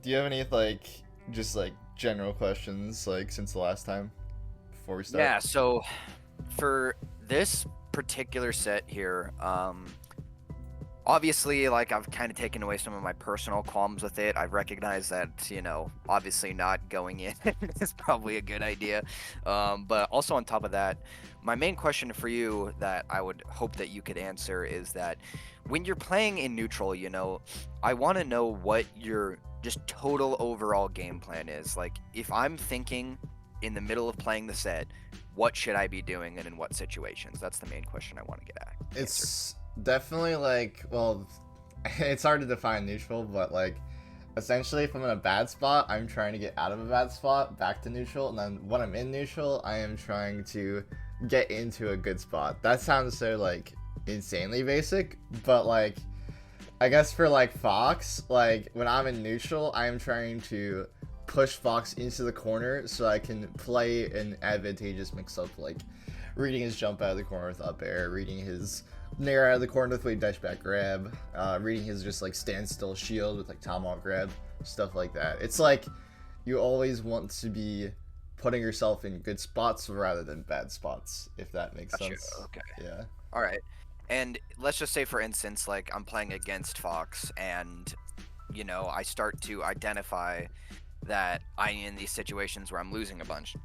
do you have any like just like general questions like since the last time before we start? Yeah, so for this particular set here, obviously, like, I've kind of taken away some of my personal qualms with it. I've recognized that, obviously not going in is probably a good idea. But also on top of that, my main question for you that I would hope that you could answer is that when you're playing in neutral, I want to know what your just total overall game plan is. Like, if I'm thinking in the middle of playing the set, what should I be doing and in what situations? That's the main question I want to get at. It's definitely like, well, it's hard to define neutral, but like essentially if I'm in a bad spot, I'm trying to get out of a bad spot back to neutral, and then when I'm in neutral, I am trying to get into a good spot. That sounds so like insanely basic, but like I guess for like Fox, like when I'm in neutral, I am trying to push Fox into the corner so I can play an advantageous mix-up, like reading his jump out of the corner with up air, reading his nair out of the corner with Wavedash Back grab, reading his just like standstill shield with like tomahawk grab, stuff like that. It's like you always want to be putting yourself in good spots rather than bad spots, if that makes Gotcha. sense. Okay. Yeah. All right. And let's just say, for instance, like I'm playing against Fox and, I start to identify that I'm in these situations where I'm losing a bunch.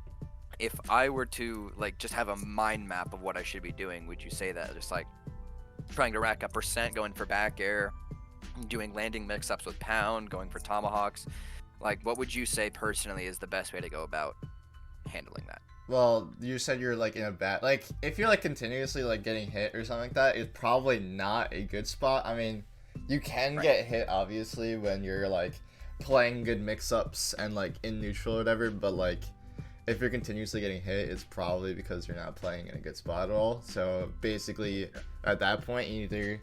If I were to like just have a mind map of what I should be doing, would you say that just like trying to rack up percent, going for back air, doing landing mix-ups with pound, going for tomahawks, like what would you say personally is the best way to go about handling that? Well, you said you're like in a bad, like if you're like continuously like getting hit or something like that, it's probably not a good spot. I mean, you can get hit obviously when you're like playing good mix-ups and like in neutral or whatever, but like if you're continuously getting hit, it's probably because you're not playing in a good spot at all. So basically at that point, you either,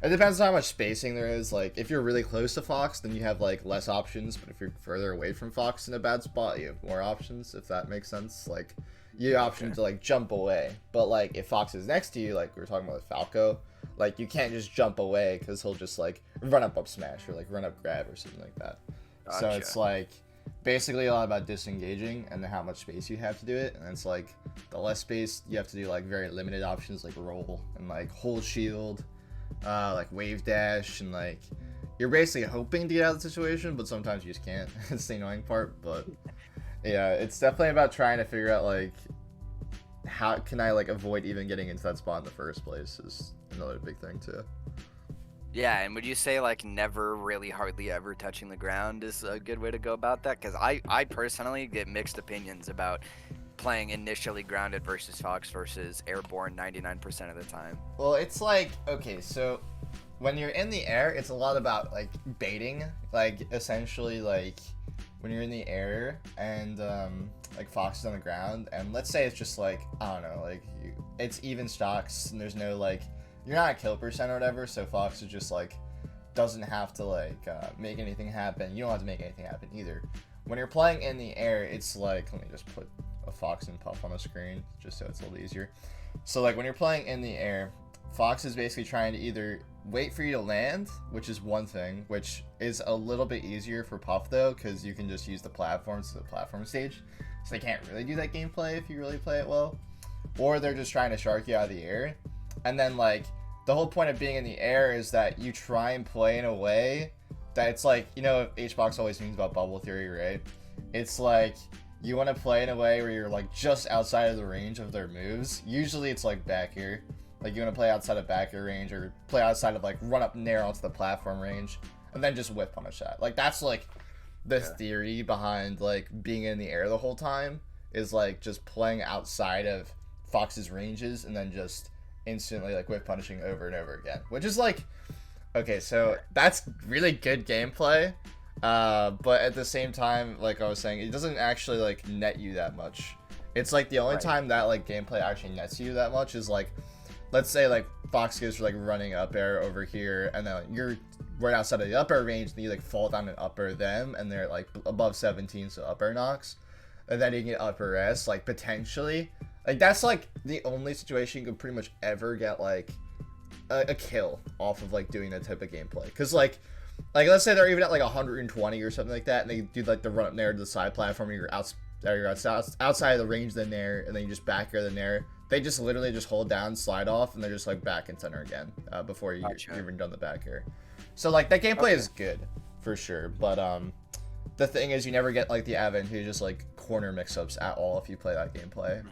it depends on how much spacing there is. Like if you're really close to Fox, then you have like less options, but if you're further away from Fox in a bad spot, you have more options, if that makes sense. Like you have option to like jump away, but like if Fox is next to you, like we were talking about with Falco, like you can't just jump away because he'll just like run up smash or like run up grab or something like that. Gotcha. So it's like basically a lot about disengaging and how much space you have to do it, and it's like the less space you have to do like very limited options like roll and like hold shield, like wave dash, and like you're basically hoping to get out of the situation, but sometimes you just can't. It's the annoying part, but yeah, it's definitely about trying to figure out like how can I like avoid even getting into that spot in the first place is another big thing too. Yeah, and would you say like never really hardly ever touching the ground is a good way to go about that? Because I personally get mixed opinions about playing initially grounded versus Fox versus airborne 99% of the time. Well, it's like, okay, so when you're in the air, it's a lot about like baiting, like essentially like when you're in the air and like Fox is on the ground, and let's say it's just like, I don't know, like it's even stocks and there's no like, you're not a kill percent or whatever, so Fox is just like doesn't have to like make anything happen. You don't have to make anything happen either. When you're playing in the air, it's like, let me just put a Fox and Puff on the screen just so it's a little easier. So like when you're playing in the air, Fox is basically trying to either wait for you to land, which is one thing, which is a little bit easier for Puff though, because you can just use the platforms to the platform stage, so they can't really do that gameplay if you really play it well. Or they're just trying to shark you out of the air, and then like the whole point of being in the air is that you try and play in a way that it's like, HBox always means about bubble theory, right? It's like you want to play in a way where you're like just outside of the range of their moves. Usually it's like back here. Like you want to play outside of back air range or play outside of like run up nair onto the platform range and then just whip punish that. Like that's like the theory behind like being in the air the whole time, is like just playing outside of Fox's ranges and then just instantly like whiff punishing over and over again, which is like, okay, so that's really good gameplay, but at the same time, like I was saying, it doesn't actually like net you that much. It's like the only time that like gameplay actually nets you that much is like, let's say like Fox goes for like running up air over here, and then like, you're right outside of the up air range, and you like fall down and up air them, and they're like above 17, so up air knocks, and then you can get upper S, like potentially. Like that's like the only situation you could pretty much ever get like a kill off of like doing that type of gameplay. Cause like like let's say they're even at like 120 or something like that, and they do like the run up nair to the side platform, and you're outside of the range of the nair, and then you just back air the nair. They just literally just hold down, slide off, and they're just like back in center again before you've even done the back air. So like that gameplay is good for sure, but the thing is you never get like the advantageous like corner mix-ups at all if you play that gameplay.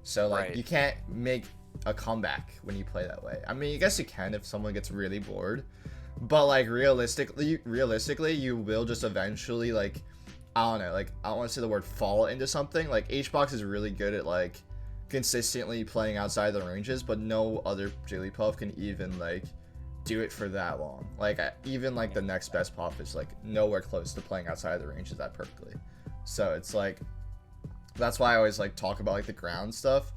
So like you can't make a comeback when you play that way. I mean, I guess you can if someone gets really bored, but like realistically you will just eventually like, I don't know, like I don't want to say the word fall into something. Like Hbox is really good at like consistently playing outside the ranges, but no other Jigglypuff can even like do it for that long. Like even like the next best Puff is like nowhere close to playing outside the ranges that perfectly. So it's like, that's why I always like talk about like the ground stuff.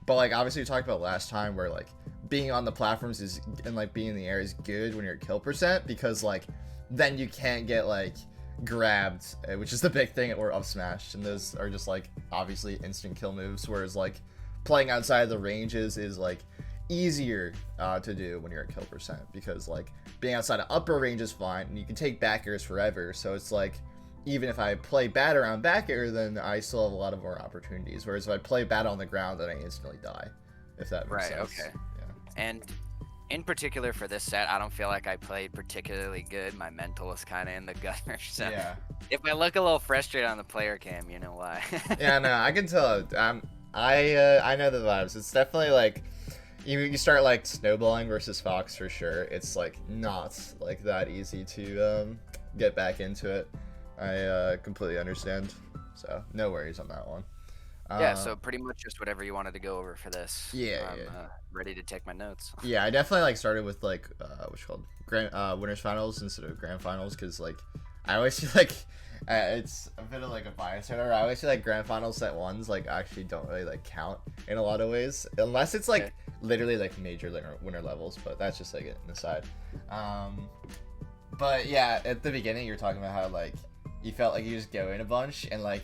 But like obviously we talked about last time where like being on the platforms is, and like being in the air is good when you're at kill percent, because like then you can't get like grabbed, which is the big thing, or Upsmash, and those are just like obviously instant kill moves, whereas like playing outside the ranges is like easier to do when you're at kill percent, because like being outside of upper range is fine and you can take back airs forever. So it's like even if I play bad around back air, then I still have a lot of more opportunities, whereas if I play bad on the ground, then I instantly die, if that makes sense. Okay. Yeah. And in particular for this set, I don't feel like I played particularly good. My mental was kind of in the gutter. So yeah, if I look a little frustrated on the player cam, you know why. Yeah, no, I can tell. I know the vibes. It's definitely like you start like snowballing versus Fox for sure. It's like not like that easy to get back into it. I completely understand. So no worries on that one. Yeah, so pretty much just whatever you wanted to go over for this. Yeah, I'm ready to take my notes. Yeah, I definitely like started with like what's called winners finals instead of grand finals, because like I always feel like it's a bit of like a bias or whatever. I always feel like grand final set ones like actually don't really like count in a lot of ways, unless it's like literally like major winner levels. But that's just like an aside. But yeah, at the beginning you're talking about how like you felt like you just go in a bunch, and like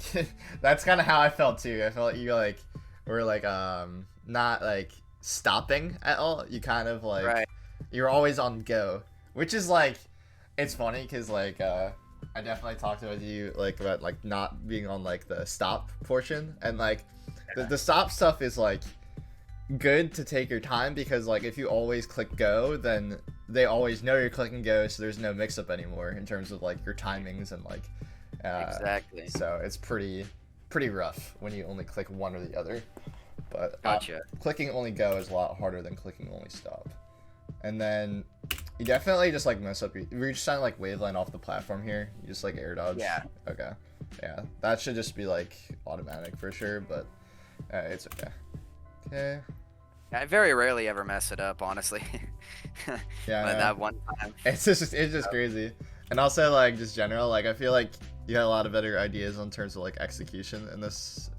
that's kind of how I felt too. I felt like you like were like not like stopping at all. You kind of like you're always on go, which is like, it's funny because like I definitely talked with you like about like not being on like the stop portion, and like the stop stuff is like good to take your time, because like if you always click go, then they always know you're clicking go, so there's no mix up anymore in terms of like your timings and like exactly. So it's pretty rough when you only click one or the other. But gotcha. Clicking only go is a lot harder than clicking only stop. And then you definitely just like mess up. We're just trying to like waveline off the platform here. You just like air dodge. Yeah. Okay. Yeah, that should just be like automatic for sure, but it's okay. Okay. I very rarely ever mess it up, honestly. Yeah. But that one time. It's just crazy. And also like just general, like I feel like you had a lot of better ideas in terms of like execution in this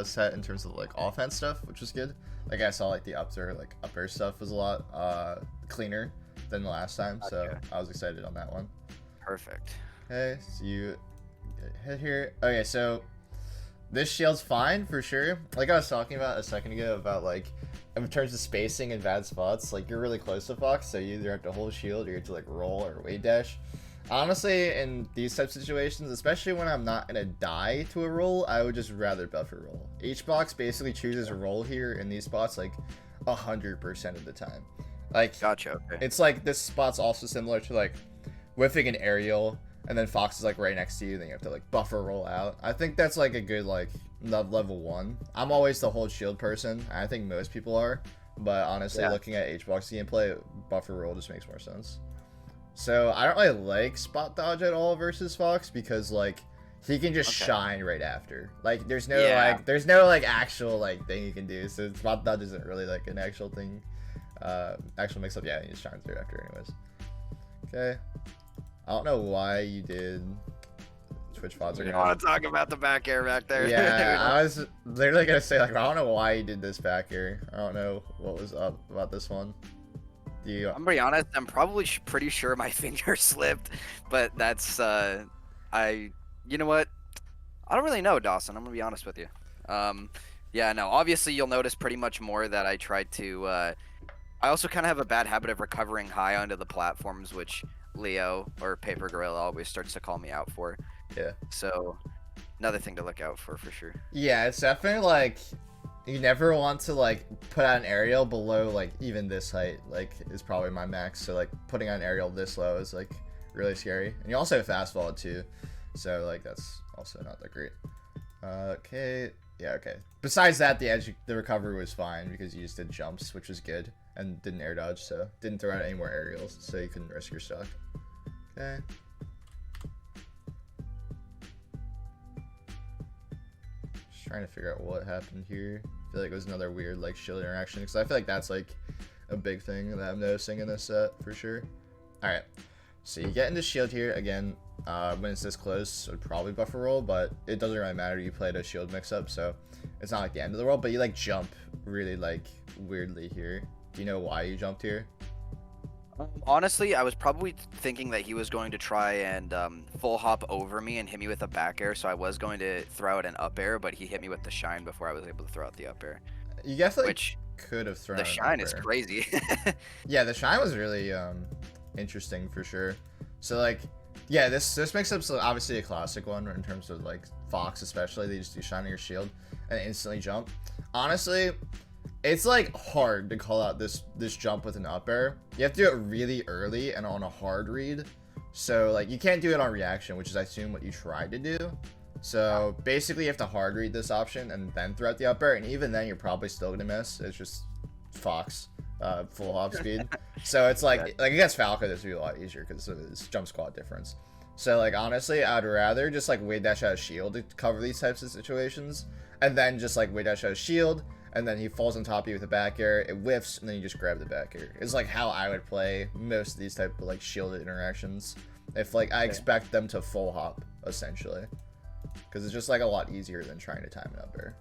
set in terms of like offense stuff, which was good. Like I saw like the upper stuff was a lot cleaner than the last time, so I was excited on that one. Perfect. Okay, so you hit here. Okay, so this shield's fine for sure. Like I was talking about a second ago about like in terms of spacing and bad spots, like you're really close to Fox, so you either have to hold shield or you have to like roll or wave dash. Honestly, in these types of situations, especially when I'm not gonna die to a roll, I would just rather buffer roll. Each box basically chooses a roll here in these spots like 100% of the time. Like, gotcha. Okay. It's like this spot's also similar to like whiffing an aerial, and then Fox is like right next to you, then you have to like buffer roll out. I think that's like a good like level 1. I'm always the hold shield person. I think most people are, but honestly, looking at Hbox gameplay, buffer roll just makes more sense. So I don't really like spot dodge at all versus Fox, because like he can just shine right after. Like there's no like actual like thing you can do. So spot dodge isn't really like an actual thing. Actual mix up, yeah, he just shines right after anyways. Okay. I don't know why you did Twitch VODs. You want to talk about the back air back there? Yeah, I was literally gonna say like I don't know why you did this back air. I don't know what was up about this one. I'm gonna be honest, I'm probably pretty sure my finger slipped, but that's you know what, I don't really know, Dawson. I'm gonna be honest with you. Yeah, no, obviously you'll notice pretty much more that I tried to I also kind of have a bad habit of recovering high onto the platforms, which Leo or Paper Gorilla always starts to call me out for. Yeah. So another thing to look out for sure. Yeah, it's definitely like you never want to like put out an aerial below like even this height. Like is probably my max. So like putting out an aerial this low is like really scary. And you also have fast fall too, so like that's also not that great. Okay. Yeah, okay. Besides that, the recovery was fine because you just did jumps, which was good, and didn't air dodge, so didn't throw out any more aerials, so you couldn't risk your stock. Okay. Just trying to figure out what happened here. I feel like it was another weird like shield interaction, because I feel like that's like a big thing that I'm noticing in this set for sure. All right. So you get into shield here again. When it's this close, it would probably buffer roll, but it doesn't really matter. You played a shield mix-up, so it's not like the end of the world. But you like jump really like weirdly here. Do you know why you jumped here? Honestly, I was probably thinking that he was going to try and full hop over me and hit me with a back air, so I was going to throw out an up air, but he hit me with the shine before I was able to throw out the up air. You definitely Which could have thrown the an shine up is air. crazy. Yeah, the shine was really interesting for sure. So like, yeah, this mix-up's obviously a classic one in terms of like Fox especially. They just do shine on your shield and instantly jump. Honestly, it's like hard to call out this jump with an up air. You have to do it really early and on a hard read. So like you can't do it on reaction, which is I assume what you tried to do. So basically you have to hard read this option and then throw out the up air, and even then you're probably still gonna miss. It's just Fox full hop speed. So it's like against Falco this would be a lot easier because of his jump squat difference. So like honestly I'd rather just like Wavedash out of shield to cover these types of situations, and then just like Wavedash out of shield, and then he falls on top of you with a back air, it whiffs, and then you just grab the back air. It's like how I would play most of these type of like shielded interactions if like I expect them to full hop essentially, because it's just like a lot easier than trying to time an up air.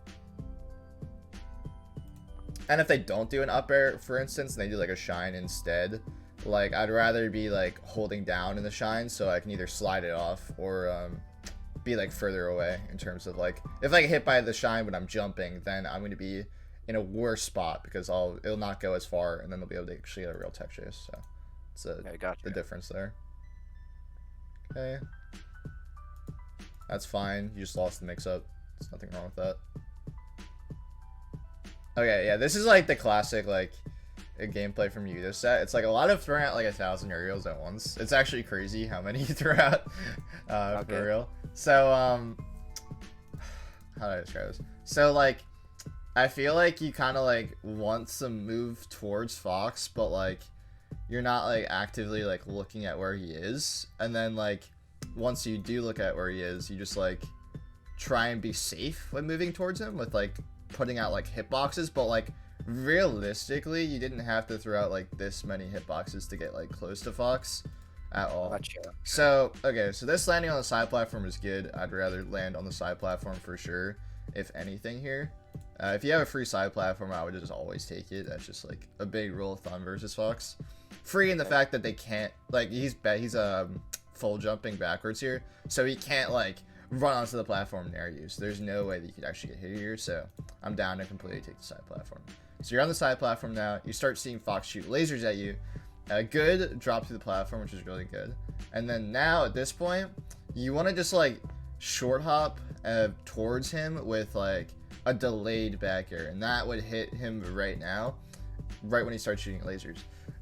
And if they don't do an up air, for instance, and they do like a shine instead, like I'd rather be like holding down in the shine so I can either slide it off or be like further away in terms of like if I get hit by the shine when I'm jumping, then I'm going to be in a worse spot because it'll not go as far, and then they'll be able to actually get a real tech chase. So it's the difference there. Okay, that's fine. You just lost the mix-up. There's nothing wrong with that. Okay, yeah, this is like the classic like a gameplay from you this set. It's like a lot of throwing out like 1,000 aerials at once. It's actually crazy how many you throw out for real. So how do I describe this? So like I feel like you kind of like want to move towards Fox, but like you're not like actively like looking at where he is, and then like once you do look at where he is, you just like try and be safe when moving towards him with like putting out like hitboxes, but like realistically you didn't have to throw out like this many hitboxes to get like close to Fox at all. Gotcha. So okay, so this landing on the side platform is good. I'd rather land on the side platform for sure, if anything here. If you have a free side platform, I would just always take it. That's just like a big rule of thumb versus Fox. Free in the fact that they can't like he's full jumping backwards here, so he can't like run onto the platform near you. So there's no way that you could actually get hit here. So I'm down to completely take the side platform. So you're on the side platform now. You start seeing Fox shoot lasers at you. A good drop through the platform, which is really good. And then now at this point, you want to just like short hop towards him with like a delayed back air, and that would hit him right now, right when he starts shooting lasers.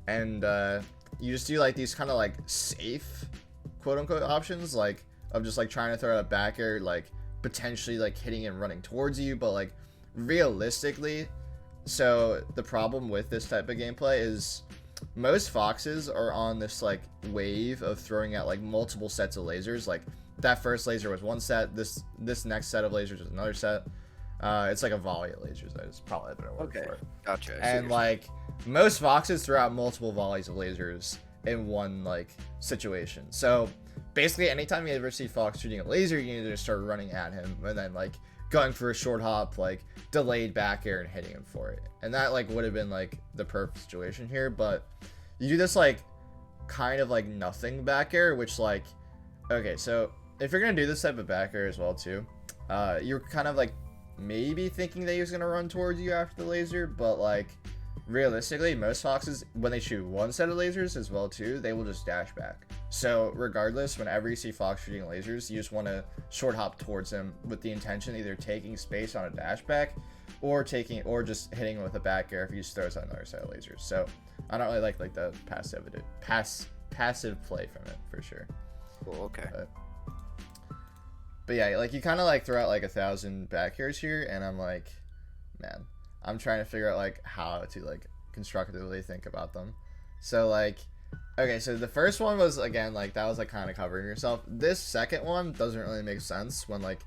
And you just do like these kind of like safe, quote unquote, options, like of just like trying to throw out a back air, like potentially like hitting and running towards you, but like realistically. So the problem with this type of gameplay is most Foxes are on this like wave of throwing out like multiple sets of lasers. Like that first laser was one set, this next set of lasers is another set. It's like a volley of lasers. That is probably a better word for it. Gotcha. And like most Foxes throw out multiple volleys of lasers in one like situation. So basically anytime you ever see Fox shooting a laser, you need to just start running at him and then like going for a short hop, like delayed back air and hitting him for it. And that like would have been like the perfect situation here, but you do this like kind of like nothing back air, which like, okay, so if you're gonna do this type of back air as well too, you're kind of like maybe thinking that he was gonna run towards you after the laser, but like realistically, most foxes, when they shoot one set of lasers as well too, they will just dash back. So regardless, whenever you see fox shooting lasers, you just want to short hop towards them with the intention either taking space on a dash back, or just hitting with a back air if he just throws out another set of lasers. So I don't really like the passive play from it for sure. Cool, okay. But yeah, like you kind of like throw out like 1,000 back airs here, and I'm like, man, I'm trying to figure out like how to like constructively think about them. So like, okay, so the first one was, again, like that was like kind of covering yourself. This second one doesn't really make sense when like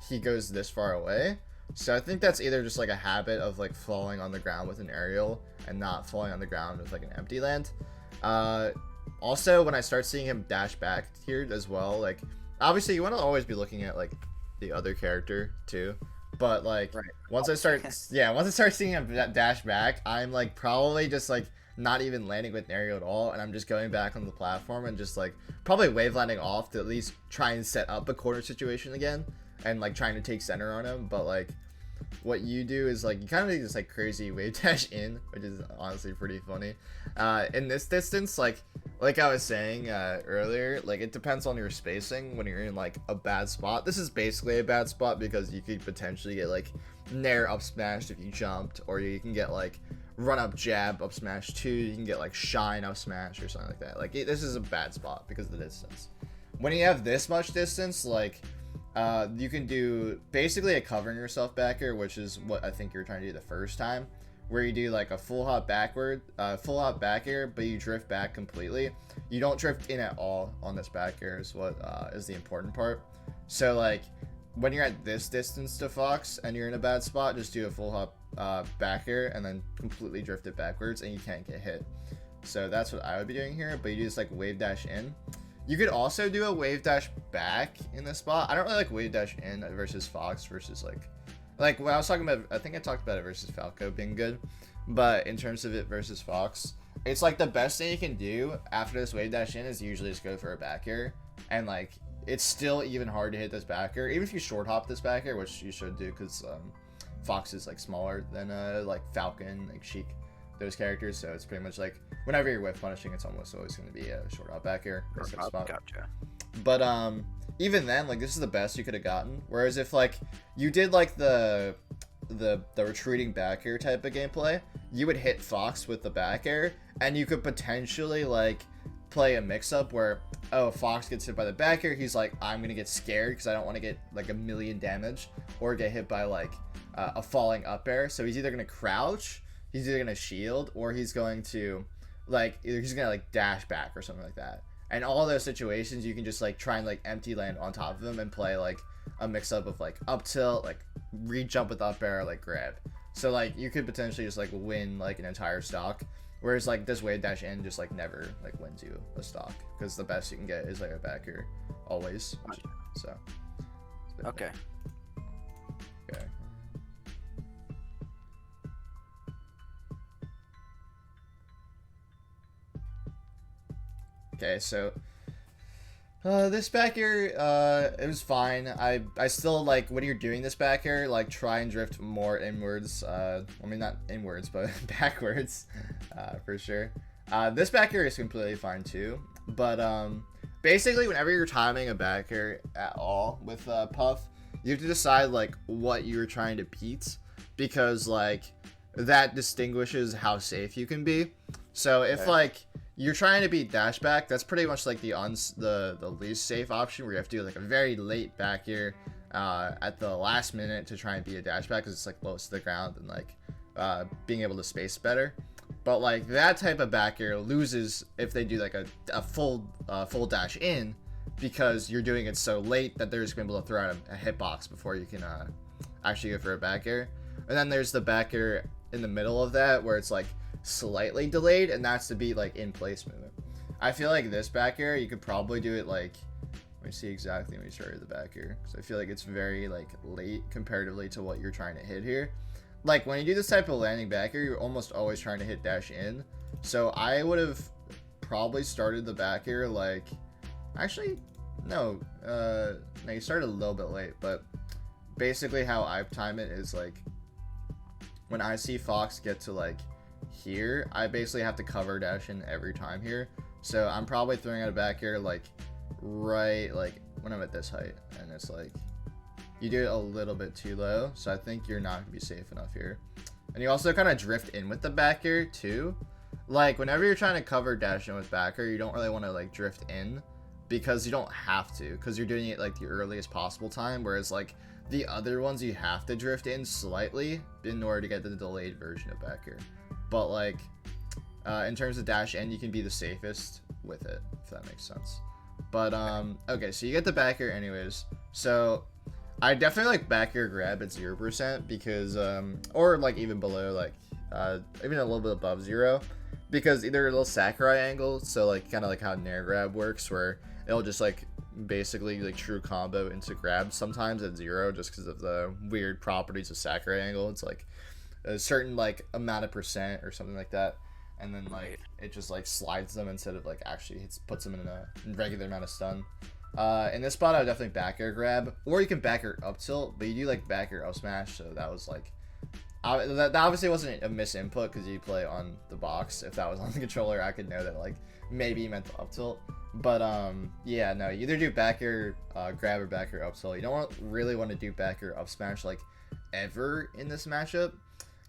he goes this far away. So I think that's either just like a habit of like falling on the ground with an aerial and not falling on the ground with like an empty land. Also, when I start seeing him dash back here as well, like obviously you want to always be looking at like the other character too. But like once I start seeing him dash back, I'm like probably just like not even landing with an aerial at all, and I'm just going back on the platform and just like probably wave landing off to at least try and set up a corner situation again, and like trying to take center on him. But like what you do is like you kind of do this like crazy Wavedash in, which is honestly pretty funny. In this distance, like I was saying earlier, like it depends on your spacing when you're in like a bad spot. This is basically a bad spot because you could potentially get like nair up smashed if you jumped, or you can get like run up jab up smash 2, you can get like shine up smash or something like that. Like this is a bad spot because of the distance. When you have this much distance, like you can do basically a covering yourself back air, which is what I think you were trying to do the first time, where you do like a full hop back air, but you drift back completely. You don't drift in at all on this back air is what is the important part. So like when you're at this distance to fox and you're in a bad spot, just do a full hop back air and then completely drift it backwards, and you can't get hit. So that's what I would be doing here, but you do this like Wavedash in. You could also do a Wavedash back in this spot. I don't really like Wavedash in versus fox versus like when I was talking about, I think I talked about it versus Falco being good, but in terms of it versus fox, it's like the best thing you can do after this Wavedash in is usually just go for a back air, and like it's still even hard to hit this back air, even if you short hop this back air, which you should do because fox is like smaller than like Falcon, like Sheik, those characters. So it's pretty much like whenever you're whiff punishing, it's almost always going to be a short hop back air. Gotcha. But even then, like this is the best you could have gotten. Whereas if like you did like the retreating back air type of gameplay, you would hit fox with the back air, and you could potentially like play a mix-up where, oh, fox gets hit by the back air, he's like, I'm gonna get scared because I don't want to get like 1,000,000 damage or get hit by like a falling up air. So he's either gonna crouch, he's either gonna shield, or he's going to like either he's gonna like dash back or something like that. And all those situations, you can just like try and like empty land on top of him and play like a mix-up of like up tilt, like re-jump with up air, like grab. So like you could potentially just like win like an entire stock, whereas like this Wavedash in just like never like wins you a stock, because the best you can get is like a back air always. So okay. Okay, so this back air, it was fine. I still like when you're doing this back air, like try and drift more inwards. I mean not inwards, but backwards, for sure. This back air is completely fine too. But basically, whenever you're timing a back air at all with Puff, you have to decide like what you're trying to beat, because like that distinguishes how safe you can be. So if like you're trying to beat dash back, that's pretty much like the least safe option, where you have to do like a very late back air at the last minute to try and beat a dash back, because it's like close to the ground and like being able to space better. But like that type of back air loses if they do like a full dash in, because you're doing it so late that they're just gonna be able to throw out a hitbox before you can actually go for a back air. And then there's the back air in the middle of that, where it's like slightly delayed, and that's to be like in place movement. I feel like this back air, you could probably do it like, let me see exactly when you started the back air, because I feel like it's very like late comparatively to what you're trying to hit here. Like when you do this type of landing back air, you're almost always trying to hit dash in. So I would have probably started the back air like, actually no, you started a little bit late, but basically how I time it is like when I see fox get to like here, I basically have to cover dash in every time here. So I'm probably throwing out a back air like right like when I'm at this height, and it's like you do it a little bit too low, so I think you're not gonna be safe enough here. And you also kind of drift in with the back air too. Like whenever you're trying to cover dash in with back air, you don't really want to like drift in, because you don't have to, because you're doing it like the earliest possible time, whereas like the other ones you have to drift in slightly in order to get the delayed version of back air. But like in terms of dash in, you can be the safest with it, if that makes sense. But okay, so you get the back air anyways. So I definitely like back air grab at 0%, because or like even below, like even a little bit above 0, because either a little Sakurai angle, so like kind of like how nair grab works, where it'll just like basically like true combo into grab sometimes at 0, just because of the weird properties of Sakurai angle. It's like a certain like amount of percent or something like that, and then like it just like slides them instead of like actually puts them in a regular amount of stun. In this spot, I would definitely back air grab, or you can back air up tilt, but you do like back air up smash, so that was like that obviously wasn't a misinput, because you play on the box. If that was on the controller, I could know that like maybe you meant the up tilt. But yeah, no, you either do back air grab or back air up tilt. You don't really want to do back air up smash like ever in this matchup.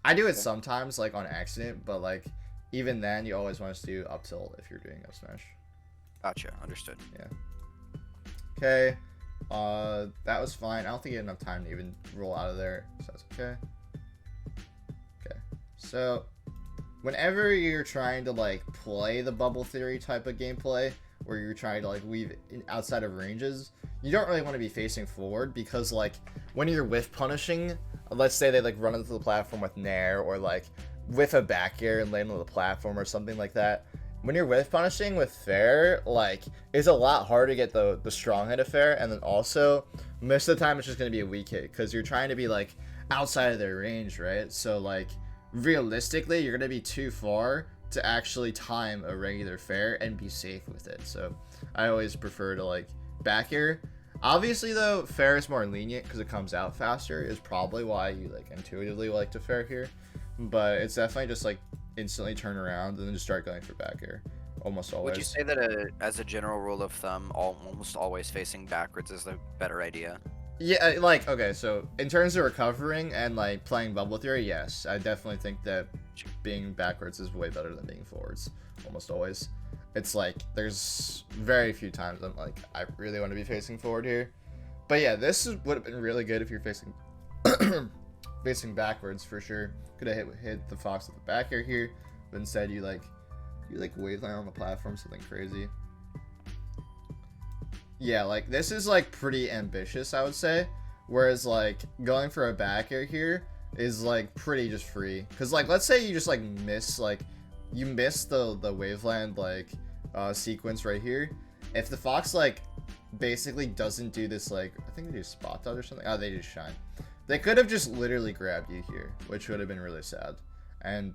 I do it sometimes like on accident, but like even then you always want to do up tilt if you're doing up smash. Gotcha, understood. Yeah. Okay, that was fine. I don't think you had enough time to even roll out of there, so that's okay. Okay, so whenever you're trying to like play the bubble theory type of gameplay, where you're trying to like weave outside of ranges, you don't really want to be facing forward, because like when you're whiff punishing, let's say they like run into the platform with nair, or like whiff a back air and land on the platform or something like that. When you're whiff punishing with fair, like it's a lot harder to get the strong hit of fair, and then also most of the time it's just going to be a weak hit, because you're trying to be like outside of their range, right? So like realistically you're going to be too far to actually time a regular fair and be safe with it. So I always prefer to like back air. Obviously though, fair is more lenient because it comes out faster, is probably why you like intuitively like to fair here, but it's definitely just like instantly turn around and then just start going for back air almost always. Would you say that as a general rule of thumb, almost always facing backwards is the better idea? Yeah, like, okay, so in terms of recovering and like playing bubble theory, yes, I definitely think that being backwards is way better than being forwards almost always. It's like there's very few times I'm like I really want to be facing forward here, but yeah, this would have been really good if you're facing facing backwards for sure. Could have hit the fox with the back air here, but instead you waveline on the platform, something crazy. Yeah, like this is like pretty ambitious, I would say, whereas like going for a back air here is like pretty just free, because like let's say you just like miss, like you miss the waveland like sequence right here. If the fox like basically doesn't do this, like I think they do spot dodge or something. Oh, they do shine. They could have just literally grabbed you here, which would have been really sad, and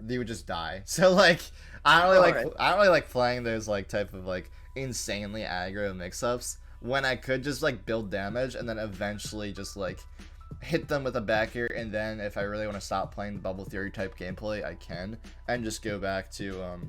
you would just die. So like I don't really like playing those like type of like insanely aggro mix-ups when I could just like build damage and then eventually just like hit them with a back air, and then if I really want to stop playing the bubble theory type gameplay, I can, and just go back to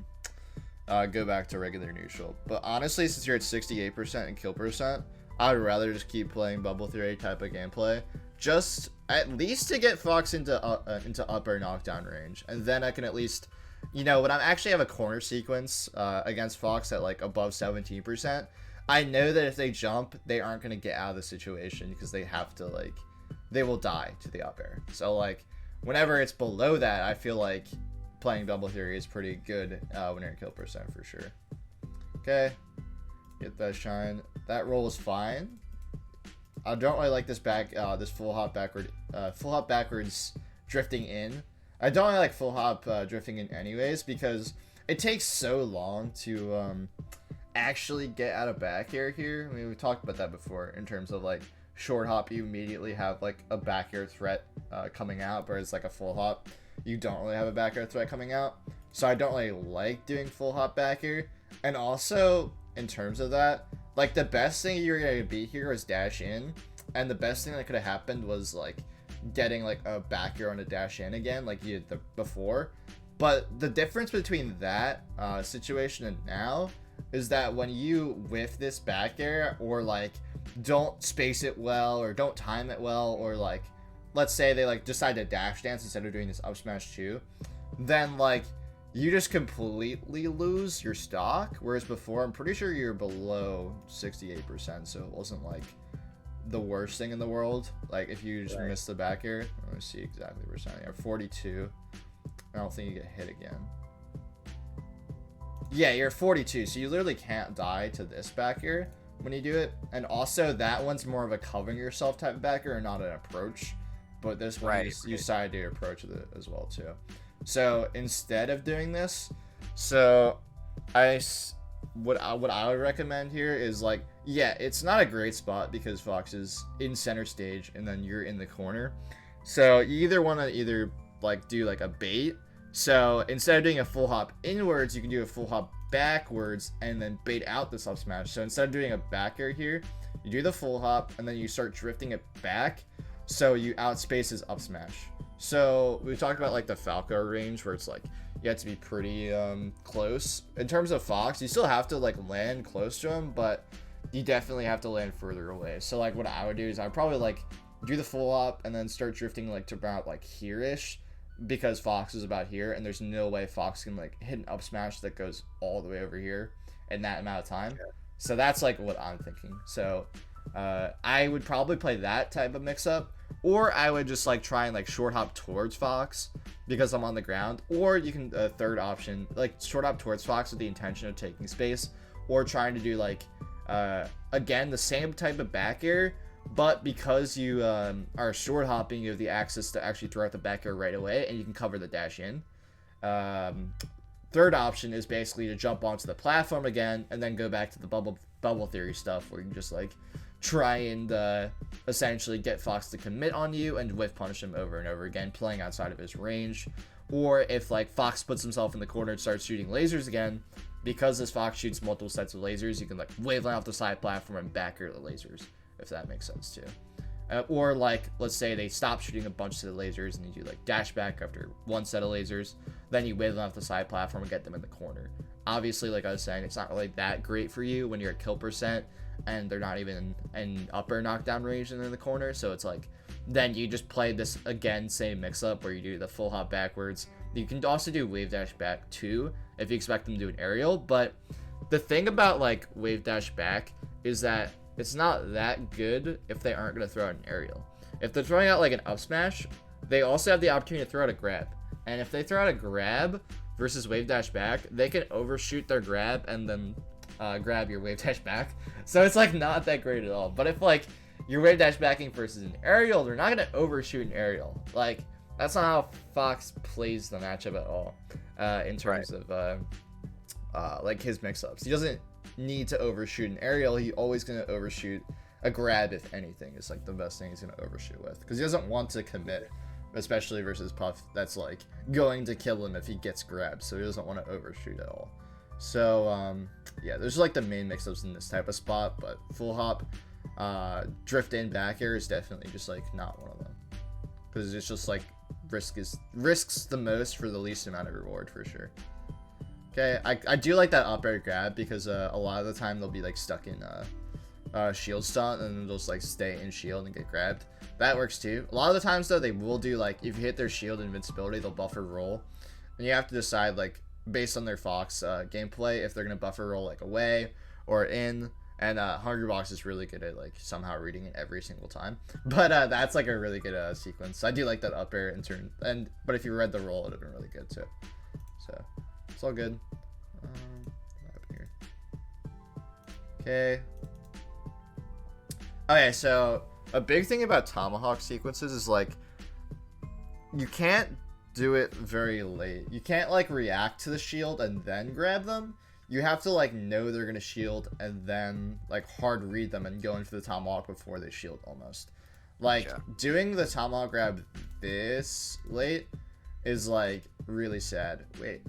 regular neutral. But honestly, since you're at 68% and kill percent, I'd rather just keep playing bubble theory type of gameplay, just at least to get Fox into upper knockdown range, and then I can at least, you know, when I actually have a corner sequence against Fox at like above 17%, I know that if they jump, they aren't going to get out of the situation, because they have to like, they will die to the up air. So like whenever it's below that, I feel like playing double theory is pretty good when you're in kill percent for sure. Okay, get that shine. That roll is fine. I don't really like this this full hop backwards drifting in. I don't really like full hop drifting in anyways, because it takes so long to actually get out of back air here. I mean, we talked about that before in terms of like short hop, you immediately have like a back air threat coming out, whereas like a full hop, you don't really have a back air threat coming out. So I don't really like doing full hop back air. And also in terms of that, like the best thing you're gonna be here is dash in, and the best thing that could have happened was like getting like a back air on a dash in again like you did before. But the difference between that situation and now is that when you whiff this back air, or like don't space it well, or don't time it well, or like let's say they like decide to dash dance instead of doing this up smash too, then like you just completely lose your stock. Whereas before, I'm pretty sure you're below 68%, so it wasn't like the worst thing in the world. Like if you just miss the back air, let me see exactly where you're at. 42. I don't think you get hit again. Yeah, you're 42, so you literally can't die to this back air when you do it. And also that one's more of a covering yourself type back air and not an approach. But this one you side to approach with it as well too. So instead of doing this, so what I would recommend here is like, yeah, it's not a great spot because Fox is in center stage and then you're in the corner. So you either want to like do like a bait. So instead of doing a full hop inwards, you can do a full hop backwards and then bait out this up smash. So instead of doing a back air here, you do the full hop and then you start drifting it back. So you outspace his up smash. So we talked about like the Falco range where it's like you have to be pretty close. In terms of Fox, you still have to like land close to him, but you definitely have to land further away. So like what I would do is I'd probably like do the full up and then start drifting like to about like here-ish, because Fox is about here and there's no way Fox can like hit an up smash that goes all the way over here in that amount of time. Yeah. So that's like what I'm thinking. So I would probably play that type of mix-up, or I would just like try and like short hop towards Fox because I'm on the ground, or you can third option like short hop towards Fox with the intention of taking space, or trying to do like again the same type of back air, but because you are short hopping, you have the access to actually throw out the back air right away and you can cover the dash in. Third option is basically to jump onto the platform again and then go back to the bubble theory stuff where you can just like try and essentially get Fox to commit on you and whiff punish him over and over again, playing outside of his range. Or if like Fox puts himself in the corner and starts shooting lasers again, because this Fox shoots multiple sets of lasers, you can like waveland off the side platform and back air the lasers, if that makes sense too. Or like, let's say they stop shooting a bunch of the lasers and you do like dash back after one set of lasers, then you waveland off the side platform and get them in the corner. Obviously, like I was saying, it's not really that great for you when you're at kill percent and they're not even in upper knockdown range and they're in the corner. So it's like, then you just play this again, same mix up where you do the full hop backwards. You can also do Wavedash Back too if you expect them to do an aerial. But the thing about like Wavedash Back is that it's not that good if they aren't going to throw out an aerial. If they're throwing out like an up smash, they also have the opportunity to throw out a grab. And if they throw out a grab versus Wavedash Back, they can overshoot their grab and then grab your Wavedash Back. So it's like not that great at all. But if like you're Wavedash Backing versus an aerial, they're not going to overshoot an aerial. Like that's not how Fox plays the matchup at all in terms of like his mix-ups. He doesn't need to overshoot an aerial. He always going to overshoot a grab, if anything. Is like the best thing he's going to overshoot with, because he doesn't want to commit, especially versus Puff that's like going to kill him if he gets grabbed, so he doesn't want to overshoot at all. So yeah, there's like the main mix-ups in this type of spot, but full hop, drift in back air is definitely just like not one of them, because it's just like risks the most for the least amount of reward for sure. Okay, I do like that up air grab because a lot of the time they'll be like stuck in shield stunt and they'll just like stay in shield and get grabbed. That works too. A lot of the times though, they will do like, if you hit their shield invincibility, they'll buffer roll, and you have to decide like based on their Fox gameplay if they're gonna buffer roll like away or in. And Hungrybox is really good at like somehow reading it every single time. But that's like a really good sequence. I do like that up air in turn, but if you read the roll, it would have been really good too. So it's all good. What happened here? Okay. Okay, so a big thing about tomahawk sequences is like you can't do it very late. You can't like react to the shield and then grab them. You have to like know they're gonna shield and then like hard read them and go in for the tomahawk before they shield almost. Like doing the tomahawk grab this late is like really sad. Wait.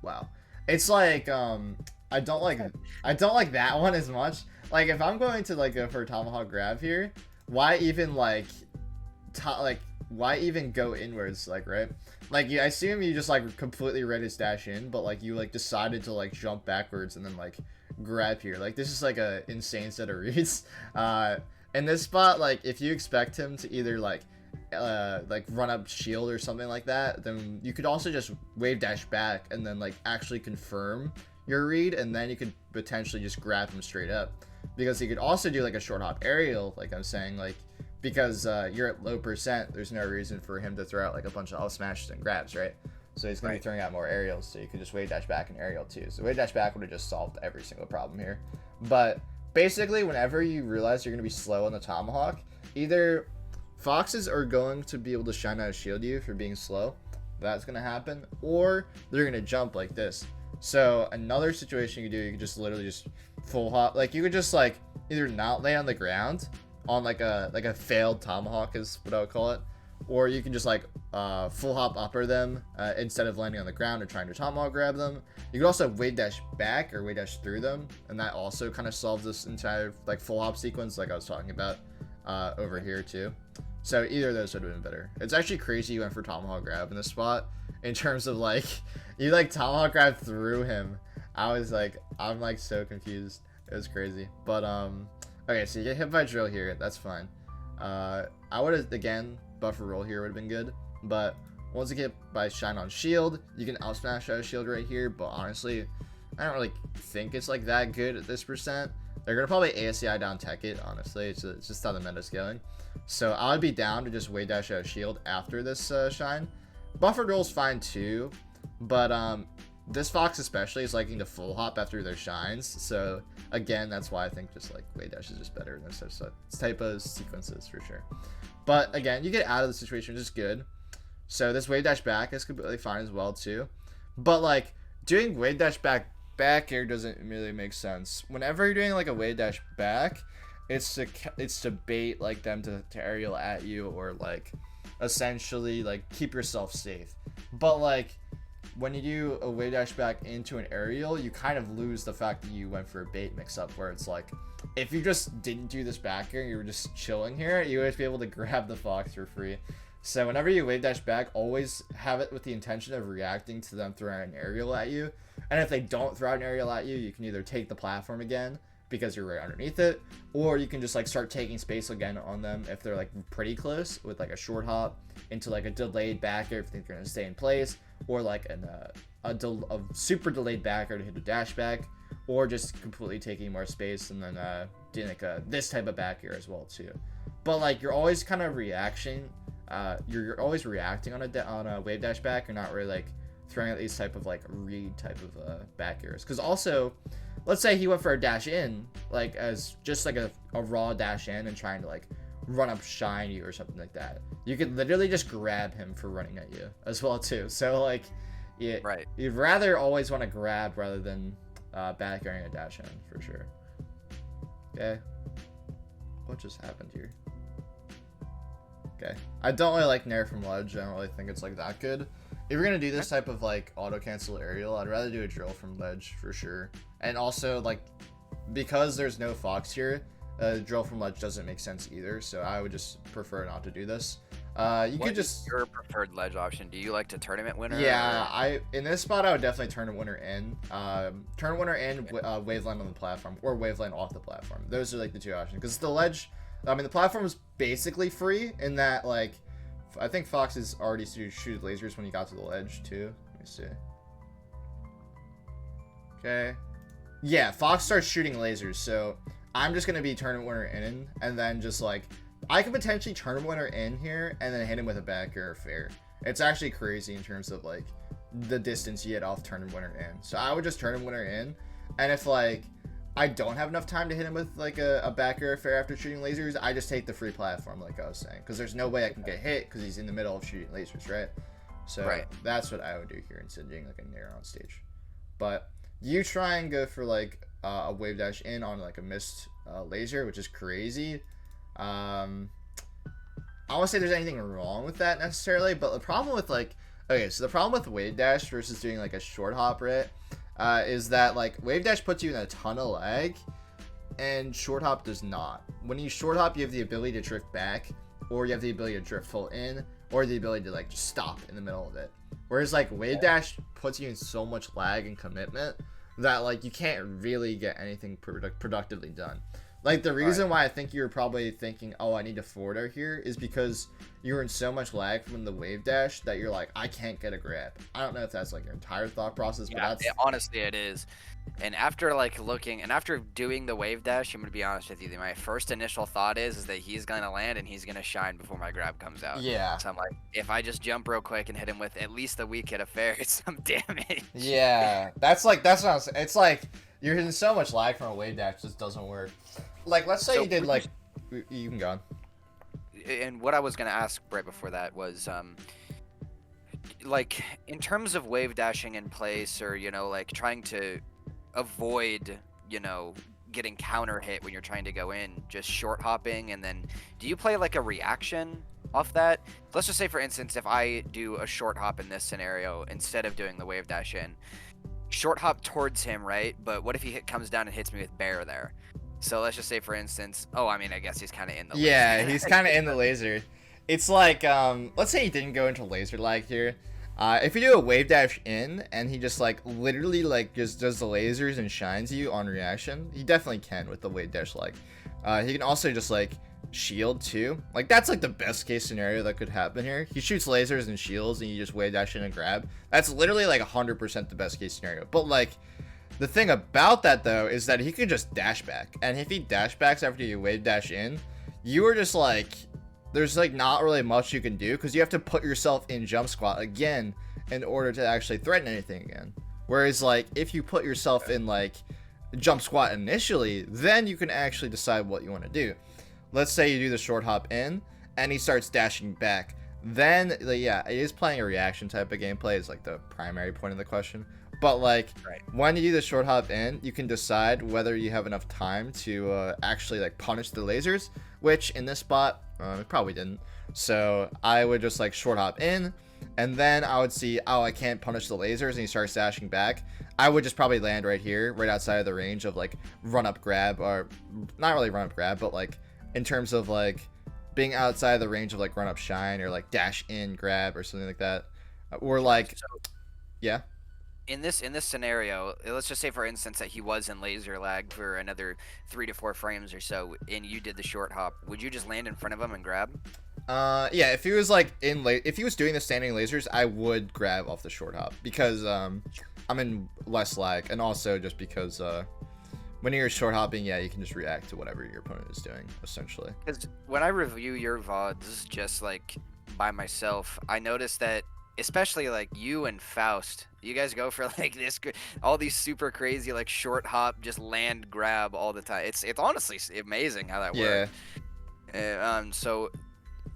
Wow. It's like I don't like that one as much. Like if I'm going to like go for a tomahawk grab here, why even like why even go inwards, like, right? Like, I assume you just, like, completely read his dash in, but, like, you, like, decided to, like, jump backwards and then, like, grab here. Like, this is, like, a insane set of reads. In this spot, like, if you expect him to either, like, run up shield or something like that, then you could also just Wavedash back and then, like, actually confirm your read, and then you could potentially just grab him straight up. Because you could also do, like, a short hop aerial, like I'm saying, like, because you're at low percent, there's no reason for him to throw out like a bunch of up smashes and grabs, right? So he's going to be throwing out more aerials, so you could just Wavedash back and aerial too. So Wavedash back would have just solved every single problem here. But basically, whenever you realize you're going to be slow on the tomahawk, either foxes are going to be able to shine out a shield you for being slow, that's going to happen, or they're going to jump like this. So another situation you could do, you could just literally just full hop, like you could just like either not lay on the ground on like a failed tomahawk is what I would call it, or you can just like full hop upper them instead of landing on the ground or trying to tomahawk grab them. You could also Wavedash back or Wavedash through them, and that also kind of solves this entire like full hop sequence like I was talking about over here too. So either of those would have been better. It's actually crazy you went for tomahawk grab in this spot in terms of like you like tomahawk grab through him. I'm like so confused. It was crazy. But okay, so you get hit by drill here, that's fine. I would have, again, buffer roll here would have been good, but once you get by shine on shield, you can Upsmash out of shield right here, but honestly, I don't really think it's like that good at this percent. They're gonna probably ASCI down tech it, honestly. It's just how the meta's going. So I would be down to just Wavedash out of shield after this shine. Buffer roll's fine too, but this fox especially is liking to full hop after their shines, so again, that's why I think just like Wavedash is just better in this type of sequences for sure. But again, you get out of the situation, which is good. So this Wavedash back is completely fine as well too. But like doing Wavedash back here doesn't really make sense. Whenever you're doing like a Wavedash back, it's to bait like them to aerial at you, or like essentially like keep yourself safe. But like when you do a Wavedash back into an aerial, you kind of lose the fact that you went for a bait mix-up, where it's like, if you just didn't do this back here, you were just chilling here, you would be able to grab the fox for free. So whenever you Wavedash back, always have it with the intention of reacting to them throwing an aerial at you. And if they don't throw out an aerial at you, you can either take the platform again, because you're right underneath it, or you can just like start taking space again on them if they're like pretty close with like a short hop into like a delayed backer if they're going to stay in place, or like a super delayed backer to hit a dash back, or just completely taking more space and then doing like this type of backer as well too. But like you're always kind of reaction, you're always reacting on a Wavedash back. You're not really like throwing out these type of like read type of backers, because also let's say he went for a dash in, like as just like a raw dash in and trying to like run up shine you or something like that. You could literally just grab him for running at you as well too. So like, yeah, right. You'd rather always want to grab rather than back airing a dash in for sure. Okay, what just happened here? Okay, I don't really like Nair from ledge. I don't really think it's like that good. If you're gonna do this type of like auto cancel aerial, I'd rather do a drill from ledge for sure. And also like because there's no fox here, drill from ledge doesn't make sense either. So I would just prefer not to do this. You could just your preferred ledge option. Do you like to tournament winner? Yeah, in this spot I would definitely tournament winner in. Tournament winner in, waveland on the platform, or waveland off the platform. Those are like the two options. Because the ledge, I mean the platform is basically free in that like. I think foxes already shoot lasers when you got to the ledge too. Let me see. Okay. Yeah, fox starts shooting lasers, so I'm just gonna be tournament winner in, and then just like I could potentially tournament winner in here and then hit him with a backer or fair. It's actually crazy in terms of like the distance you get off tournament winner in. So I would just tournament winner in, and if like I don't have enough time to hit him with like a backer or fair after shooting lasers, I just take the free platform like I was saying, because there's no way I can get hit because he's in the middle of shooting lasers, right? So that's what I would do here instead of doing like a Nair on stage. But you try and go for like a Wavedash in on like a missed laser, which is crazy. I won't say there's anything wrong with that necessarily, but the problem with like, okay, so the problem with Wavedash versus doing like a short hop, right? Is that like Wavedash puts you in a ton of lag and short hop does not. When you short hop, you have the ability to drift back, or you have the ability to drift full in, or the ability to like just stop in the middle of it. Whereas like Wavedash puts you in so much lag and commitment that like you can't really get anything productively done. Like the reason why I think you were probably thinking, oh, I need to forward air here, is because you were in so much lag from the wave dash that you're like, I can't get a grab. I don't know if that's like your entire thought process, but that's honestly it is. And after like looking and after doing the wave dash, I'm gonna be honest with you. My first initial thought is that he's gonna land and he's gonna shine before my grab comes out. Yeah. So I'm like, if I just jump real quick and hit him with at least a weak hit of fair, it's some damage. Yeah, that's what I'm saying. It's like you're hitting so much lag from a wave dash, it just doesn't work. Like, let's say you did like, you can go on. And what I was gonna ask right before that was, like in terms of wave dashing in place, or like trying to avoid getting counter hit when you're trying to go in, just short hopping, and then do you play like a reaction off that? Let's just say for instance, if I do a short hop in this scenario instead of doing the wave dash in, short hop towards him, right? But what if he comes down and hits me with Bair there? So let's just say for instance, I mean I guess he's kind of in the laser. Yeah, he's kind of in the laser. It's like let's say he didn't go into laser lag here. If you do a wave dash in and he just like literally like just does the lasers and shines you on reaction, he definitely can with the wave dash lag. He can also just like shield too. Like that's like the best case scenario that could happen here. He shoots lasers and shields and you just wave dash in and grab. That's literally like 100% the best case scenario. But like the thing about that though is that he could just dash back, and if he dash backs after you wave dash in, you are just like, there's like not really much you can do because you have to put yourself in jump squat again in order to actually threaten anything again. Whereas like if you put yourself in like jump squat initially, then you can actually decide what you want to do. Let's say you do the short hop in and he starts dashing back, then yeah, it is playing a reaction type of gameplay is like the primary point of the question. But like when you do the short hop in, you can decide whether you have enough time to actually like punish the lasers, which in this spot it probably didn't. So I would just like short hop in, and then I would see, oh, I can't punish the lasers, and he starts dashing back. I would just probably land right here, right outside of the range of like run up grab, or not really run up grab, but like in terms of like being outside of the range of like run up shine or like dash in grab or something like that, or like yeah. In this scenario, let's just say for instance that he was in laser lag for another 3 to 4 frames or so, and you did the short hop. Would you just land in front of him and grab? Yeah. If he was like if he was doing the standing lasers, I would grab off the short hop because I'm in less lag, and also just because when you're short hopping, yeah, you can just react to whatever your opponent is doing essentially. Because when I review your VODs, just like by myself, I noticed that especially like you and Faust, you guys go for like all these super crazy like short hop, just land grab all the time. It's honestly amazing how that works. So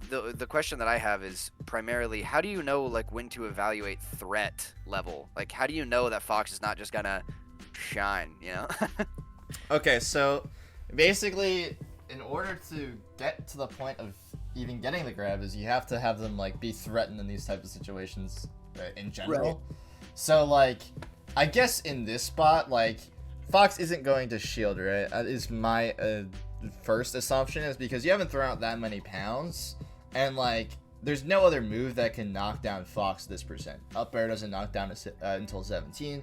the question that I have is primarily, how do you know like when to evaluate threat level? Like how do you know that Fox is not just gonna shine, Okay, so basically in order to get to the point of even getting the grab is you have to have them like be threatened in these types of situations in general. Right. So like I guess in this spot like Fox isn't going to shield, right? Is my first assumption, is because you haven't thrown out that many pounds, and like there's no other move that can knock down Fox this percent. Up air doesn't knock down until 17,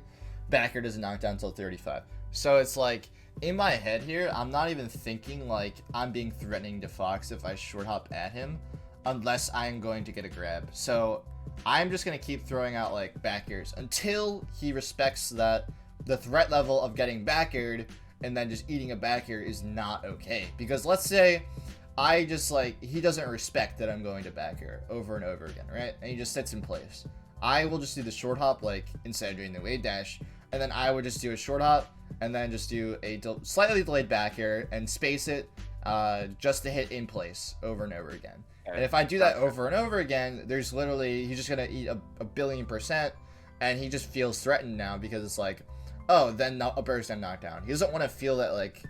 back air doesn't knock down until 35. So it's like in my head here, I'm not even thinking like I'm being threatening to Fox if I short hop at him, unless I'm going to get a grab. So I'm just going to keep throwing out like back airs until he respects that the threat level of getting back aired and then just eating a back air is not okay. Because let's say I just like, he doesn't respect that I'm going to back air over and over again, right? And he just sits in place. I will just do the short hop like instead of doing the wave dash, and then I would just do a short hop and then just do a slightly delayed back air and space it just to hit in place over and over again. And if I do that over and over again, there's literally, he's just going to eat a billion %, and he just feels threatened now because it's like, oh, then a burst and knockdown. He doesn't want to feel that like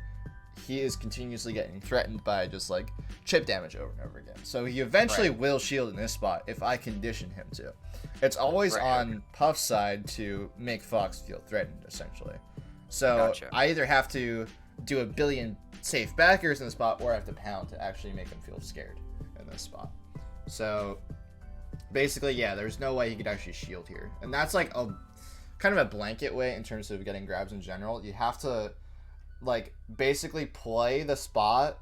he is continuously getting threatened by just like chip damage over and over again. So he eventually will shield in this spot if I condition him to. It's always on Puff's side to make Fox feel threatened, essentially. So I either have to do a billion safe backers in the spot, or I have to pound to actually make him feel scared in this spot. So basically, yeah, there's no way he could actually shield here. And that's like a kind of a blanket way in terms of getting grabs in general. You have to like basically play the spot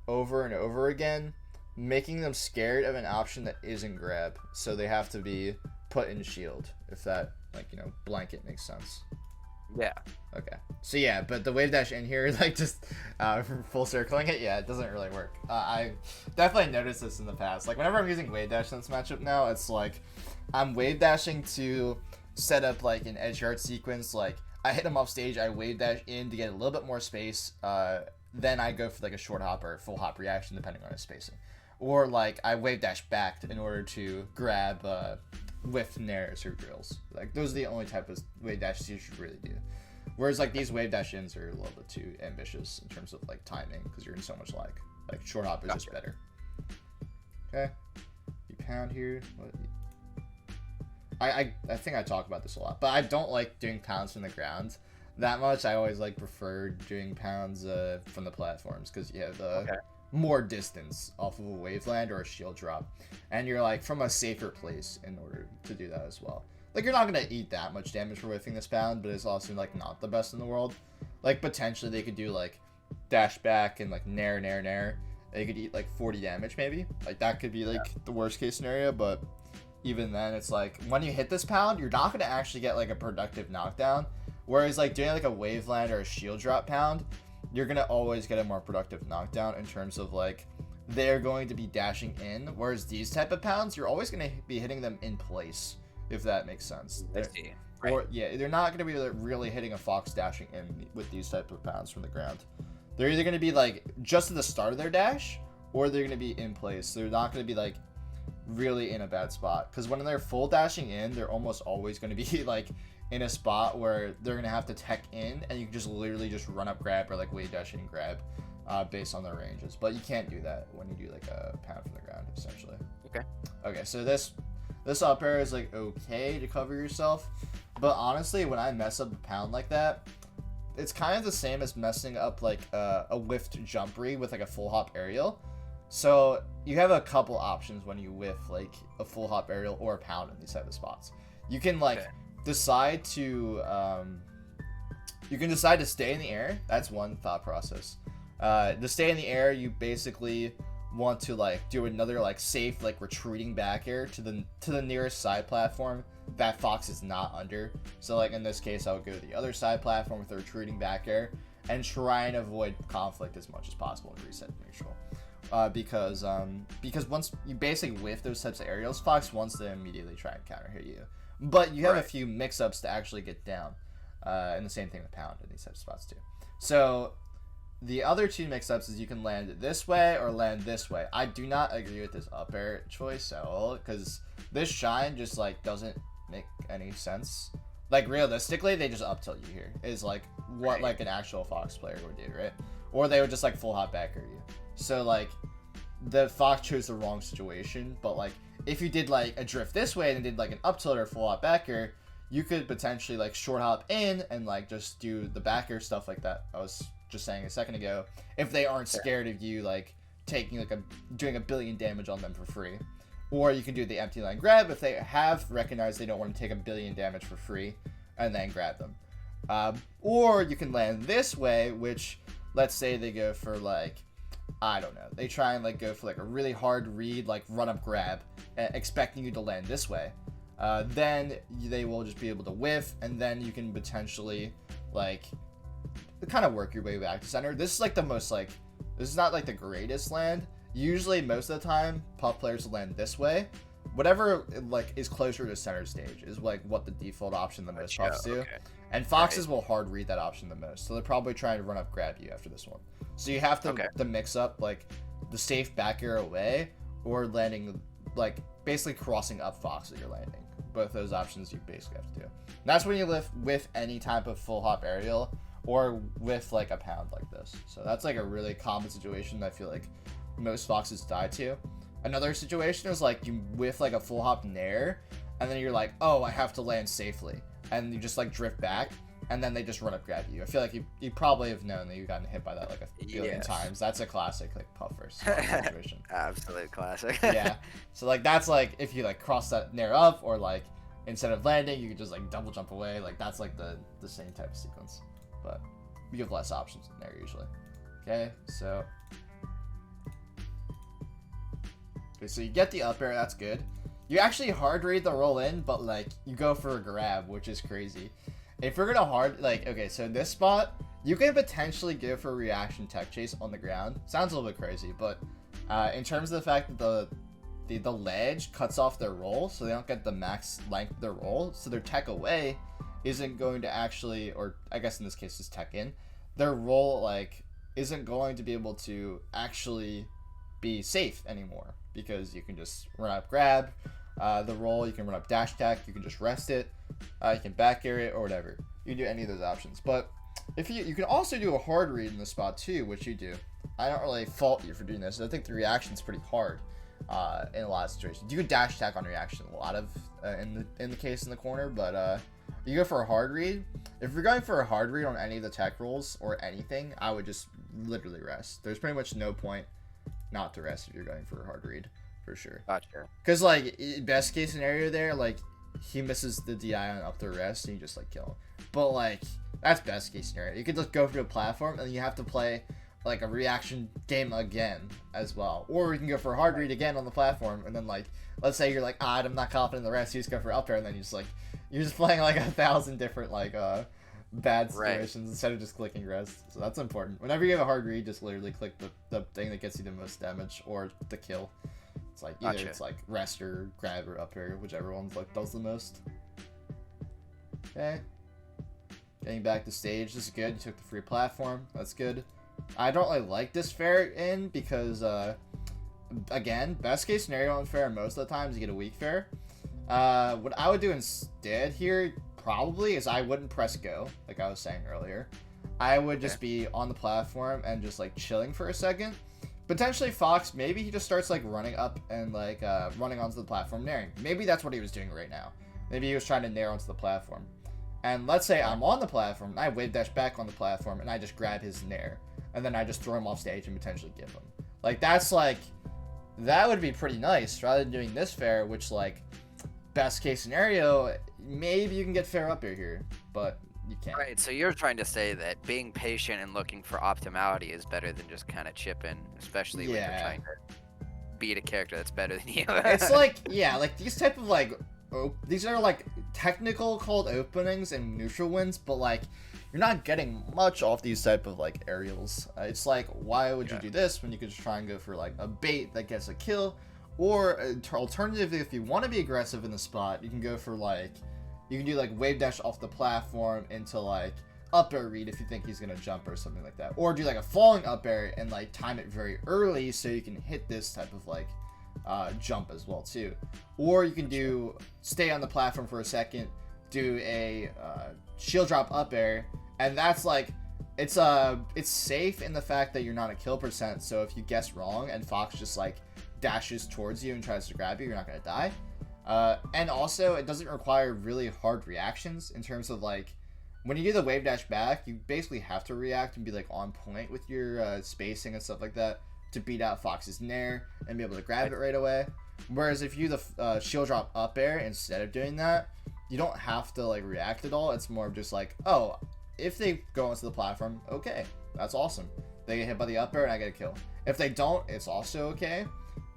over and over again, making them scared of an option that isn't grab. So they have to be put in shield, if that, like, you know, blanket makes sense. Yeah. Okay. So yeah, but the Wavedash in here, like, just full circling it, yeah, it doesn't really work. I definitely noticed this in the past. Like, whenever I'm using Wavedash in this matchup now, it's like I'm Wavedashing to set up like an Edgeguard sequence. Like, I hit him off stage, I Wavedash in to get a little bit more space. Then I go for like a short hop or full hop reaction depending on his spacing. Or like I Wavedash back in order to grab Whiff, nairs, or drills. Like, those are the only type of Wavedashes you should really do. Whereas like these Wavedash ins are a little bit too ambitious in terms of like timing, because you're in so much lag. Like, short hop is just better. Okay, you pound here. I think I talk about this a lot, but I don't like doing pounds from the ground that much. I always like prefer doing pounds from the platforms, because you have more distance off of a waveland or a shield drop, and you're like from a safer place in order to do that as well. Like, you're not gonna eat that much damage for whiffing this pound, but it's also like not the best in the world. Like, potentially they could do like dash back and like nair. They could eat like 40 damage maybe. Like, that could be like the worst case scenario, but even then it's like when you hit this pound, you're not gonna actually get like a productive knockdown. Whereas like doing like a waveland or a shield drop pound, you're gonna always get a more productive knockdown in terms of like they're going to be dashing in, whereas these type of pounds, you're always gonna be hitting them in place, if that makes sense. Right. Or yeah, they're not gonna be really hitting a fox dashing in with these type of pounds from the ground. They're either gonna be like just at the start of their dash, or they're gonna be in place. They're not gonna be like really in a bad spot, because when they're full dashing in, they're almost always going to be like in a spot where they're going to have to tech in, and you can just literally just run up grab or like wave dash in grab based on their ranges. But you can't do that when you do like a pound from the ground, essentially. Okay, so this up air is like okay to cover yourself, but honestly, when I mess up a pound like that, it's kind of the same as messing up like a whiffed jump re with like a full hop aerial. So you have a couple options when you whiff like a full hop aerial or a pound in these type of spots. You can like decide to stay in the air. That's one thought process. To stay in the air, you basically want to like do another like safe like retreating back air to the nearest side platform that Fox is not under. So like in this case, I would go to the other side platform with a retreating back air and try and avoid conflict as much as possible and reset neutral. Because once you basically whiff those types of aerials, Fox wants to immediately try and counter hit you. But you have a few mix-ups to actually get down. And the same thing with pound in these types of spots too. So the other two mix-ups is you can land it this way or land this way. I do not agree with this up air choice at all, because this shine just like doesn't make any sense. Like, realistically, they just up tilt you here is like what like an actual Fox player would do, right? Or they would just like full hop back air you. So like the Fox chose the wrong situation, but like if you did like a drift this way and did like an up tilt or full hop back air, you could potentially like short hop in and like just do the back air stuff like that I was just saying a second ago, if they aren't scared of you like taking like doing a billion damage on them for free. Or you can do the empty line grab if they have recognized they don't want to take a billion damage for free and then grab them. Or you can land this way, which let's say they go for like, I don't know, they try and like go for like a really hard read, like run up grab, expecting you to land this way. Then they will just be able to whiff, and then you can potentially like kind of work your way back to center. This is like the most like, this is not like the greatest land. Usually most of the time puff players will land this way. Whatever like is closer to center stage is like what the default option the most puffs do. And Foxes will hard read that option the most, so they're probably trying to run up grab you after this one. So you have to mix up like the safe back air away or landing like basically crossing up Fox that you're landing. Both those options you basically have to do. And that's when you lift with any type of full hop aerial or with like a pound like this. So that's like a really common situation that I feel like most Foxes die to. Another situation is like you whiff like a full hop nair and then you're like, oh, I have to land safely. And you just like drift back and then they just run up grab you. I feel like you probably have known that you've gotten hit by that like a billion times. That's a classic like puff versus situation. Absolute classic. Yeah. So like that's like if you like cross that nair up, or like instead of landing you could just like double jump away. Like that's like the same type of sequence, but you have less options in there usually. Okay, so you get the up air, that's good. You actually hard read the roll in, but like you go for a grab, which is crazy. If you're gonna hard, like, okay, so in this spot, you can potentially go for a reaction tech chase on the ground. Sounds a little bit crazy, but in terms of the fact that the ledge cuts off their roll, so they don't get the max length of their roll, so their tech away isn't going to actually, or I guess in this case is tech in, their roll like isn't going to be able to actually be safe anymore, because you can just run up grab the roll, you can run up dash tech, you can just rest it, you can back air it or whatever. You can do any of those options. But if you can also do a hard read in the spot too, which you do. I don't really fault you for doing this. I think the reaction's pretty hard in a lot of situations. You could dash tech on reaction a lot of in the case in the corner, but you go for a hard read. If you're going for a hard read on any of the tech rolls or anything, I would just literally rest. There's pretty much no point not to rest if you're going for a hard read, for sure. Gotcha. Because like best case scenario there, like he misses the DI on up the rest and you just like kill him. But like that's best case scenario. You could just go for a platform and you have to play like a reaction game again as well, or you can go for a hard read again on the platform, and then like let's say you're like, I'm not confident in the rest, you just go for up air, and then you're just playing like 1,000 different like bad situations instead of just clicking rest. So that's important. Whenever you have a hard read, just literally click the thing that gets you the most damage or the kill. It's like either it's like rest or grab or up air, whichever one like does the most. Okay, getting back to stage, this is good. You took the free platform, that's good. I don't really like this fair in because again, best case scenario on fair most of the times you get a weak fair. What I would do instead here probably is I wouldn't press go like I was saying earlier. I would just be on the platform and just like chilling for a second. Potentially Fox, maybe he just starts like running up and like running onto the platform nairing. Maybe that's what he was doing right now. Maybe he was trying to nair onto the platform. And let's say I'm on the platform and I Wavedash back on the platform and I just grab his nair. And then I just throw him off stage and potentially give him. Like that's like, that would be pretty nice rather than doing this fair, which like best case scenario, maybe you can get fair up here, but you can't. Right, so you're trying to say that being patient and looking for optimality is better than just kind of chipping, especially when you're trying to beat a character that's better than you. It's like, yeah, like these type of like, these are like technical called openings and neutral wins, but like you're not getting much off these type of like aerials. It's like, why would you do this when you could just try and go for like a bait that gets a kill? Or alternatively, if you want to be aggressive in the spot, you can go for like, you can do like wave dash off the platform into like up air read if you think he's gonna jump or something like that. Or do like a falling up air and like time it very early so you can hit this type of like jump as well too. Or you can do stay on the platform for a second, do a shield drop up air, and that's like it's safe in the fact that you're not a kill percent. So if you guess wrong and Fox just like dashes towards you and tries to grab you, you're not gonna die. And also it doesn't require really hard reactions in terms of like when you do the Wavedash back, you basically have to react and be like on point with your spacing and stuff like that to beat out Fox's nair and be able to grab it right away. Whereas if you do the shield drop up air instead of doing that, you don't have to like react at all. It's more of just like, oh, if they go onto the platform, okay, that's awesome. They get hit by the up air and I get a kill. If they don't, it's also okay,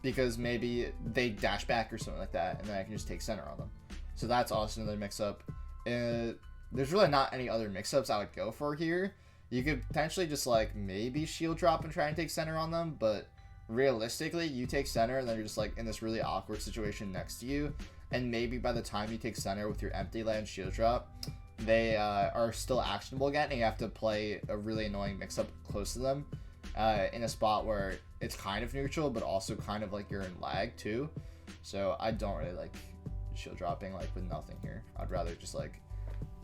because maybe they dash back or something like that, and then I can just take center on them. So that's also another mix-up. There's really not any other mix-ups I would go for here. You could potentially just like maybe shield drop and try and take center on them, but realistically, you take center and then you're just like in this really awkward situation next to you, and maybe by the time you take center with your empty land shield drop, they are still actionable again, and you have to play a really annoying mix-up close to them in a spot where it's kind of neutral, but also kind of like you're in lag too. So I don't really like shield dropping like with nothing here. I'd rather just like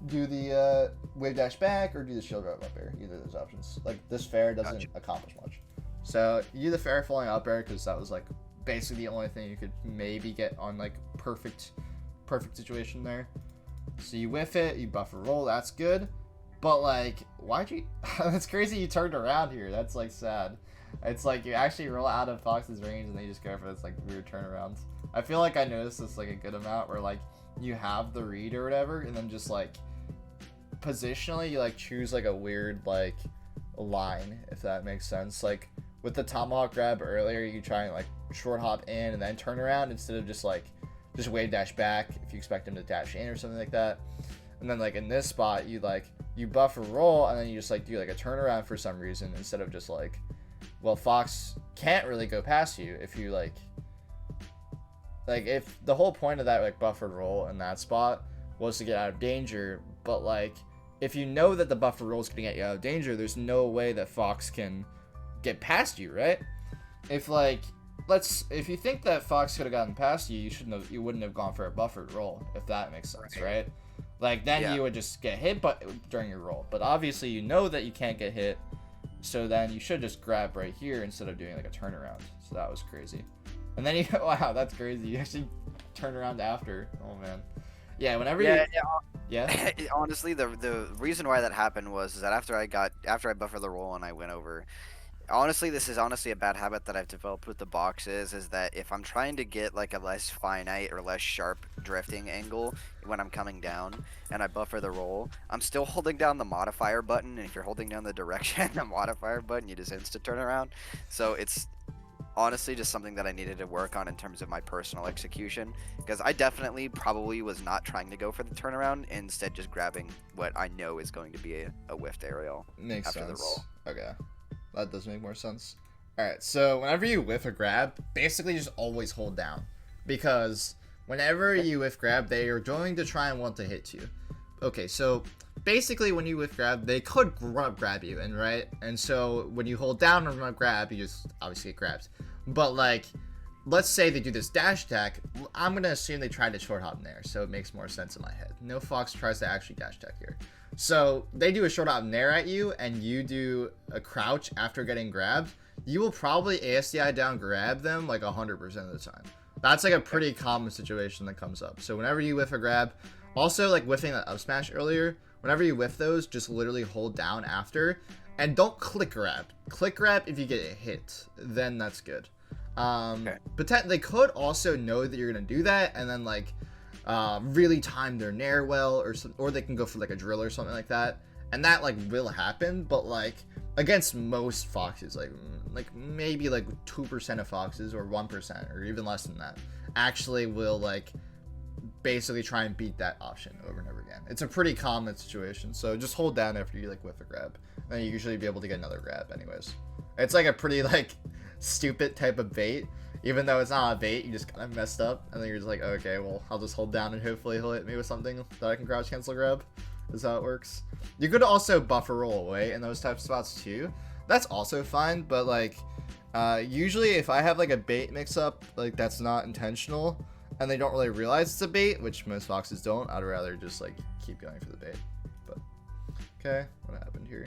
do the Wavedash back or do the shield drop up air. Either of those options. Like this fair doesn't accomplish much. So you do the fair falling up air because that was like basically the only thing you could maybe get on like perfect situation there. So you whiff it, you buffer roll, that's good. But like, why'd you? That's crazy. You turned around here. That's like sad. It's like you actually roll out of Fox's range and they just go for this like weird turnaround. I feel like I noticed this like a good amount where like you have the read or whatever, and then just like positionally you like choose like a weird like line, if that makes sense. Like with the tomahawk grab earlier, you try and like short hop in and then turn around instead of just wave dash back if you expect him to dash in or something like that. And then like in this spot, you buffer roll and then you just like do like a turnaround for some reason instead of just like, well, Fox can't really go past you if you like if the whole point of that like buffered roll in that spot was to get out of danger, but like if you know that the buffer roll is going to get you out of danger, there's no way that Fox can get past you, right? If like if you think that Fox could have gotten past you, you wouldn't have gone for a buffered roll, if that makes sense, right? Like then you would just get hit during your roll. But obviously you know that you can't get hit, so then you should just grab right here instead of doing like a turnaround. So that was crazy. And then wow, that's crazy. You actually turn around after. Oh man. Yeah, whenever yeah. Honestly, the reason why that happened was that after I buffered the roll and I went over. Honestly, this is honestly a bad habit that I've developed with the boxes, is that if I'm trying to get like a less finite or less sharp drifting angle when I'm coming down and I buffer the roll, I'm still holding down the modifier button, and if you're holding down the direction the modifier button, you just insta turn around. So it's honestly just something that I needed to work on in terms of my personal execution, because I definitely probably was not trying to go for the turnaround, instead just grabbing what I know is going to be a whiffed aerial after the roll. Okay. That does make more sense. Alright, so whenever you whiff a grab, basically just always hold down. Because whenever you whiff grab, they are going to try and want to hit you. Okay, so basically when you whiff grab, they could run up grab you, right? And so when you hold down and run up grab, you just obviously get grabbed. But like, let's say they do this dash attack, I'm going to assume they tried to short hop in there, so it makes more sense in my head. No Fox tries to actually dash attack here. So they do a short hop nair at you, and you do a crouch after getting grabbed. You will probably ASDI down grab them like 100% of the time. That's like a pretty common situation that comes up. So whenever you whiff a grab, also like whiffing that up smash earlier, whenever you whiff those, just literally hold down after, and don't click grab. Click grab if you get a hit, then that's good. But they could also know that you're gonna do that, and then like really time their nair well, or they can go for like a drill or something like that, and that like will happen. But like against most Foxes, like maybe like 2% of Foxes or 1% or even less than that actually will like basically try and beat that option over and over again. It's a pretty common situation, so just hold down after you like whiff a grab, and you usually be able to get another grab anyways. It's like a pretty like stupid type of bait. Even though it's not a bait, you just kind of messed up, and then you're just like, okay, well, I'll just hold down and hopefully he'll hit me with something that I can crouch cancel grab. Is how it works. You could also buffer roll away in those type of spots too. That's also fine, but like, usually if I have like a bait mix up, like that's not intentional, and they don't really realize it's a bait, which most Foxes don't, I'd rather just like keep going for the bait. But, okay, what happened here?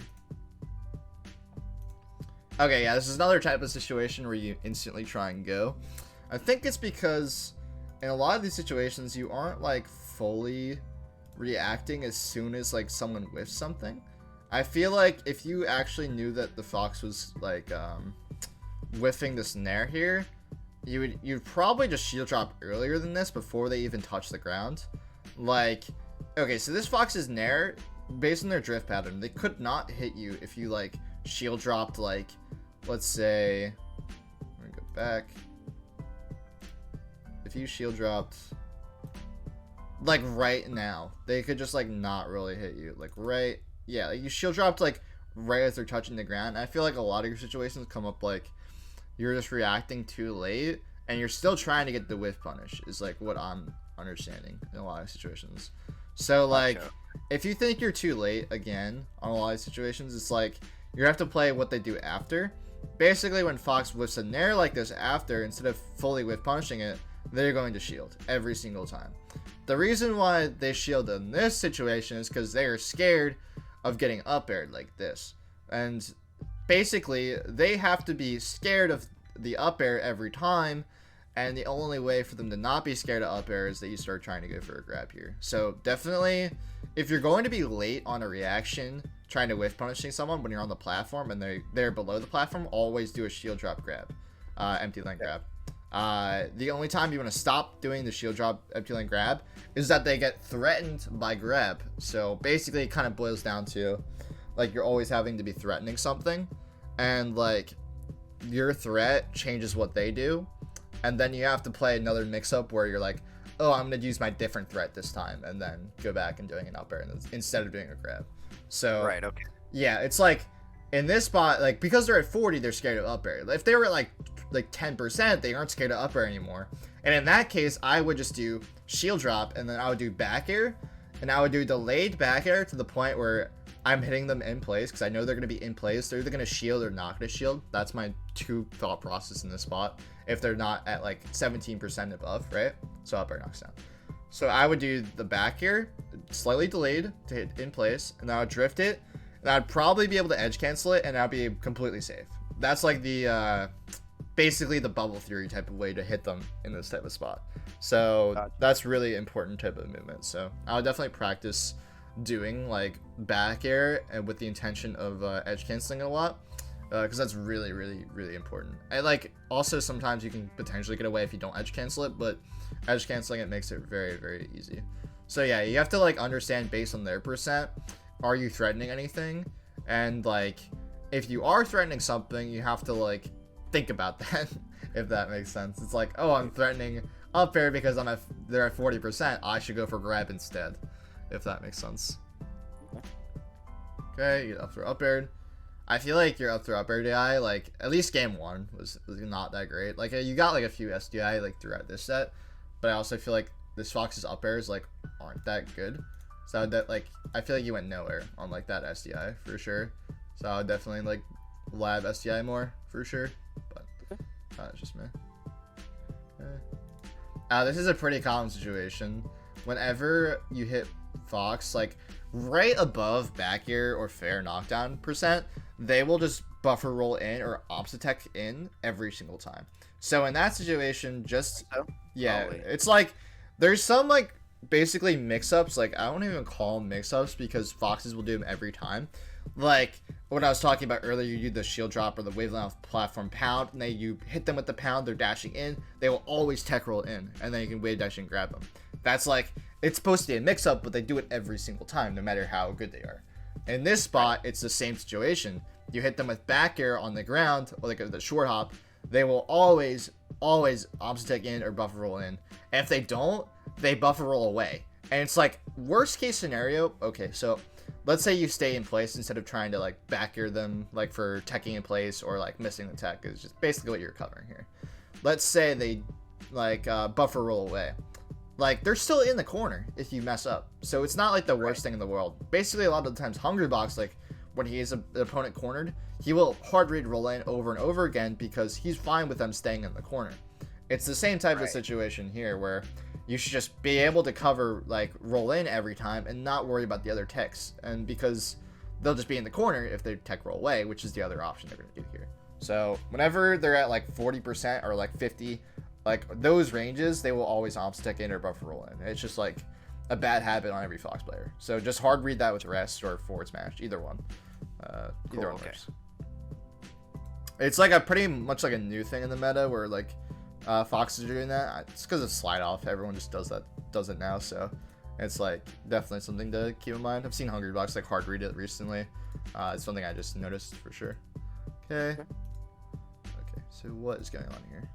Okay, yeah, this is another type of situation where you instantly try and go. I think it's because in a lot of these situations, you aren't like fully reacting as soon as like someone whiffs something. I feel like if you actually knew that the Fox was like whiffing this nair here, you'd probably just shield drop earlier than this before they even touch the ground. Like, okay, so this Fox's nair, based on their drift pattern, they could not hit you if you like shield dropped, like, let's say, I'm gonna go back. If you shield dropped like right now, they could just like not really hit you. Like like you shield dropped like right as they're touching the ground. I feel like a lot of your situations come up like you're just reacting too late and you're still trying to get the whiff punish, is like what I'm understanding in a lot of situations. So like, if you think you're too late again on a lot of situations, it's like you have to play what they do after. Basically, when Fox whiffs a nair like this after, instead of fully whiff punishing it, they're going to shield every single time. The reason why they shield in this situation is because they are scared of getting up aired like this. And basically, they have to be scared of the up air every time, And the only way for them to not be scared of up air is that you start trying to go for a grab here. So definitely, if you're going to be late on a reaction, trying to whiff punishing someone when you're on the platform and they're below the platform, always do a shield drop grab, empty lane grab. The only time you want to stop doing the shield drop empty lane grab is that they get threatened by grab. So basically it kind of boils down to like you're always having to be threatening something, and like your threat changes what they do, and then you have to play another mix-up where you're like, oh, I'm gonna use my different threat this time, and then go back and doing an up air instead of doing a grab. So Right. Okay. yeah, it's like in this spot, like because they're at 40, they're scared of up air. If they were at like 10%, they aren't scared of up air anymore. And in that case, I would just do shield drop, and then I would do back air, and I would do delayed back air to the point where I'm hitting them in place, because I know they're going to be in place. They're either going to shield or not going to shield. That's my two thought process in this spot. If they're not at like 17% above, right? So up air knocks down. So I would do the back air, slightly delayed to hit in place, and I would drift it, and I'd probably be able to edge cancel it, and I'd be completely safe. That's like the basically the bubble theory type of way to hit them in this type of spot. So that's really important type of movement. So I would definitely practice doing like back air and with the intention of edge canceling a lot, because that's really, really, really important. And like also sometimes you can potentially get away if you don't edge cancel it, but edge canceling it makes it very, very easy. So yeah, you have to like understand based on their percent, are you threatening anything? And like if you are threatening something, you have to like think about that, if that makes sense. It's like, oh, I'm threatening up air because they're at 40%, I should go for grab instead, if that makes sense. Okay, you up throw up air. I feel like your up throw up air DI, like at least game one was not that great. Like you got like a few SDI like throughout this set, but I also feel like this Fox's up airs like aren't that good. So that like I feel like you went nowhere on like that SDI for sure. So I would definitely like lab SDI more for sure. But it's just me. This is a pretty common situation. Whenever you hit Fox, like right above back air or fair knockdown percent, they will just buffer roll in or opposite tech in every single time. So in that situation, it's like there's some like basically mix-ups. Like I don't even call them mix-ups because Foxes will do them every time. Like what I was talking about earlier, you do the shield drop or the waveland off platform pound, and then you hit them with the pound, they're dashing in, they will always tech roll in, and then you can wave dash and grab them. That's like, it's supposed to be a mix-up, but they do it every single time, no matter how good they are. In this spot, it's the same situation. You hit them with back air on the ground, or like the short hop, they will always opposite tech in or buffer roll in. And if they don't, they buffer roll away. And it's like, worst case scenario, okay, so let's say you stay in place instead of trying to like back air them like for teching in place or like missing the tech is just basically what you're covering here. Let's say they like buffer roll away. Like they're still in the corner if you mess up. So it's not like the worst thing in the world. Basically a lot of the times Hungrybox, like when he is an opponent cornered, he will hard read roll in over and over again because he's fine with them staying in the corner. It's the same type of situation here where you should just be able to cover like roll in every time and not worry about the other techs, and because they'll just be in the corner if they tech roll away, which is the other option they're going to do here. So whenever they're at like 40% or like 50, like those ranges, they will always opposite tech in or buffer roll in. It's just like a bad habit on every Fox player. So just hard read that with rest or forward smash, either one. Either one works. It's like a pretty much like a new thing in the meta where like Fox is doing that. It's because of slide off. Everyone just does it now. So it's like definitely something to keep in mind. I've seen Hungrybox like hard read it recently. It's something I just noticed for sure. Okay. So what is going on here?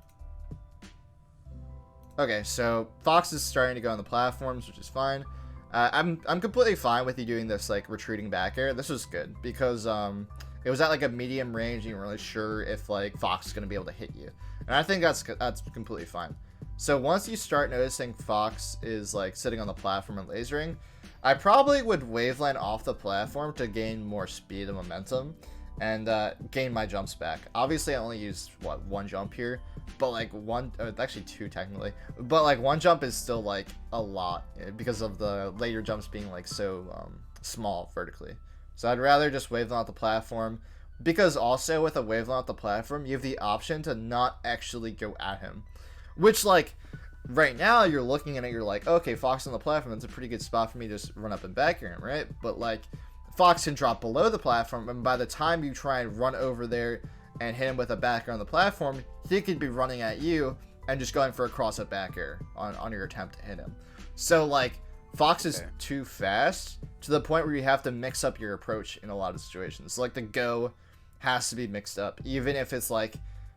Okay, so Fox is starting to go on the platforms, which is fine. I'm completely fine with you doing this like retreating back air. This was good because it was at like a medium range. You weren't really sure if like Fox is gonna be able to hit you, and I think that's completely fine. So once you start noticing Fox is like sitting on the platform and lasering, I probably would waveland off the platform to gain more speed and momentum, and gain my jumps back. Obviously, I only used one jump here, but like actually two technically, but like one jump is still like a lot because of the later jumps being like so small vertically. So I'd rather just waveland off the platform, because also with a waveland off the platform, you have the option to not actually go at him. Which, like, right now you're looking at it, you're like, okay, Fox on the platform, that's a pretty good spot for me to just run up and back him, right? But, like, Fox can drop below the platform, and by the time you try and run over there and hit him with a back air on the platform, he could be running at you and just going for a cross-up back air on your attempt to hit him. So, like, Fox is too fast to the point where you have to mix up your approach in a lot of situations. Like, the go has to be mixed up, even if it's, like,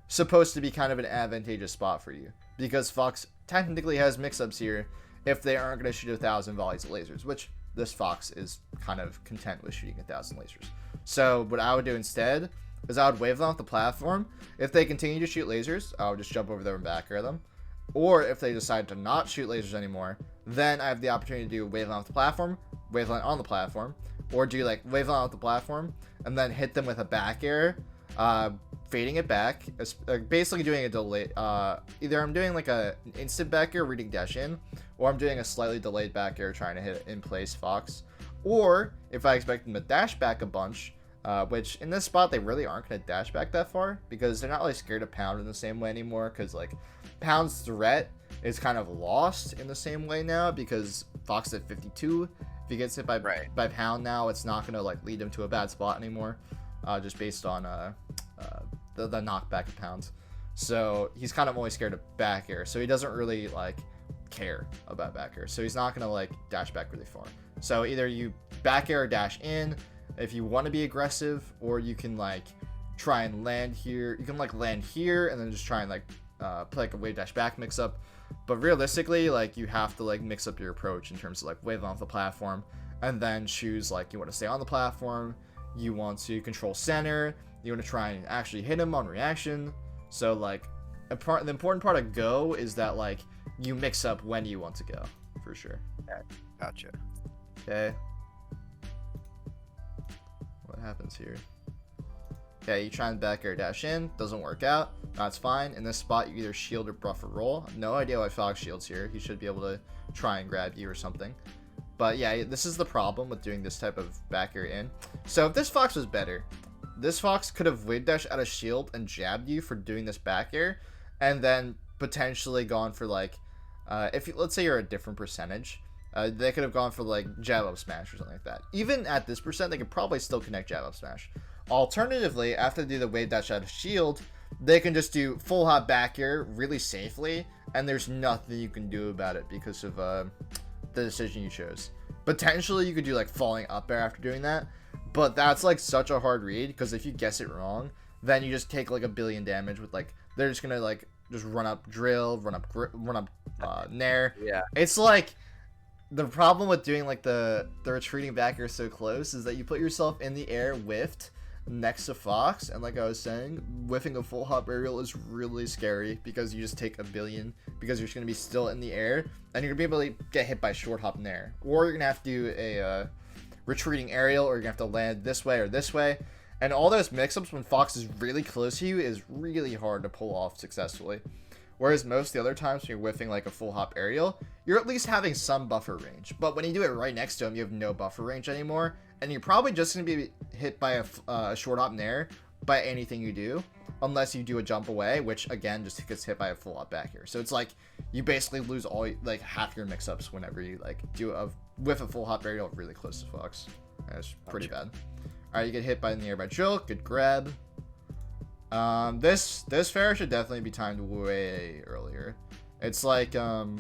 supposed to be kind of an advantageous spot for you. Because Fox technically has mix-ups here if they aren't going to shoot 1,000 volleys of lasers, which this Fox is kind of content with shooting 1,000 lasers. So, what I would do instead is I would wave them off the platform. If they continue to shoot lasers, I would just jump over there and back air them. Or if they decide to not shoot lasers anymore, then I have the opportunity to do waveline off the platform, waveline on the platform, or do like waveline off the platform and then hit them with a back air, fading it back, basically doing a delay. Either I'm doing like an instant back air reading dash in, or I'm doing a slightly delayed back air trying to hit in place Fox. Or if I expect them to dash back a bunch, which in this spot they really aren't going to dash back that far because they're not really scared of Pound in the same way anymore, because like Pound's threat is kind of lost in the same way now because Fox at 52. If he gets hit by Pound now, it's not going to like lead him to a bad spot anymore, just based on the knockback of Pound. So he's kind of only scared of back air, so he doesn't really like care about back air, so he's not going to like dash back really far. So either you back air or dash in if you want to be aggressive, or you can like try and land here. You can like land here and then just try and like play like a Wavedash Back mix up. But realistically, like you have to like mix up your approach in terms of like wave off the platform and then choose like you want to stay on the platform, you want to control center, you want to try and actually hit him on reaction. So like the important part of go is that like you mix up when you want to go, for sure. Gotcha. Okay. What happens here? Okay, you try and back air dash in, doesn't work out. That's fine. In this spot, you either shield or buff or roll. No idea why Fox shields here. He should be able to try and grab you or something. But yeah, this is the problem with doing this type of back air in. So if this Fox was better, this Fox could have wave dash out of shield and jabbed you for doing this back air, and then potentially gone for like, let's say you're a different percentage, they could have gone for like jab up smash or something like that. Even at this percent, they could probably still connect jab up smash. Alternatively, after they do the wave dash out of shield, they can just do full hop back air really safely, and there's nothing you can do about it because of the decision you chose. Potentially, you could do like falling up air after doing that, but that's like such a hard read because if you guess it wrong, then you just take like a billion damage with like they're just gonna like just run up drill, run up nair. Yeah, it's like the problem with doing like the retreating back air so close is that you put yourself in the air whiffed next to Fox, and like I was saying, whiffing a full hop aerial is really scary because you just take a billion because you're just gonna be still in the air and you're gonna be able to get hit by short hop in there, or you're gonna have to do a retreating aerial, or you're gonna have to land this way or this way. And all those mix-ups when Fox is really close to you is really hard to pull off successfully. Whereas most of the other times when you're whiffing like a full hop aerial, you're at least having some buffer range. But when you do it right next to him, you have no buffer range anymore, and you're probably just going to be hit by a short hop nair by anything you do, unless you do a jump away, which again just gets hit by a full hop back here. So it's like you basically lose all like half your mix-ups whenever you like do a whiff a full hop aerial really close to Fox. That's pretty bad. All right, you get hit by the nearby drill. Good grab. This fair should definitely be timed way earlier. It's like the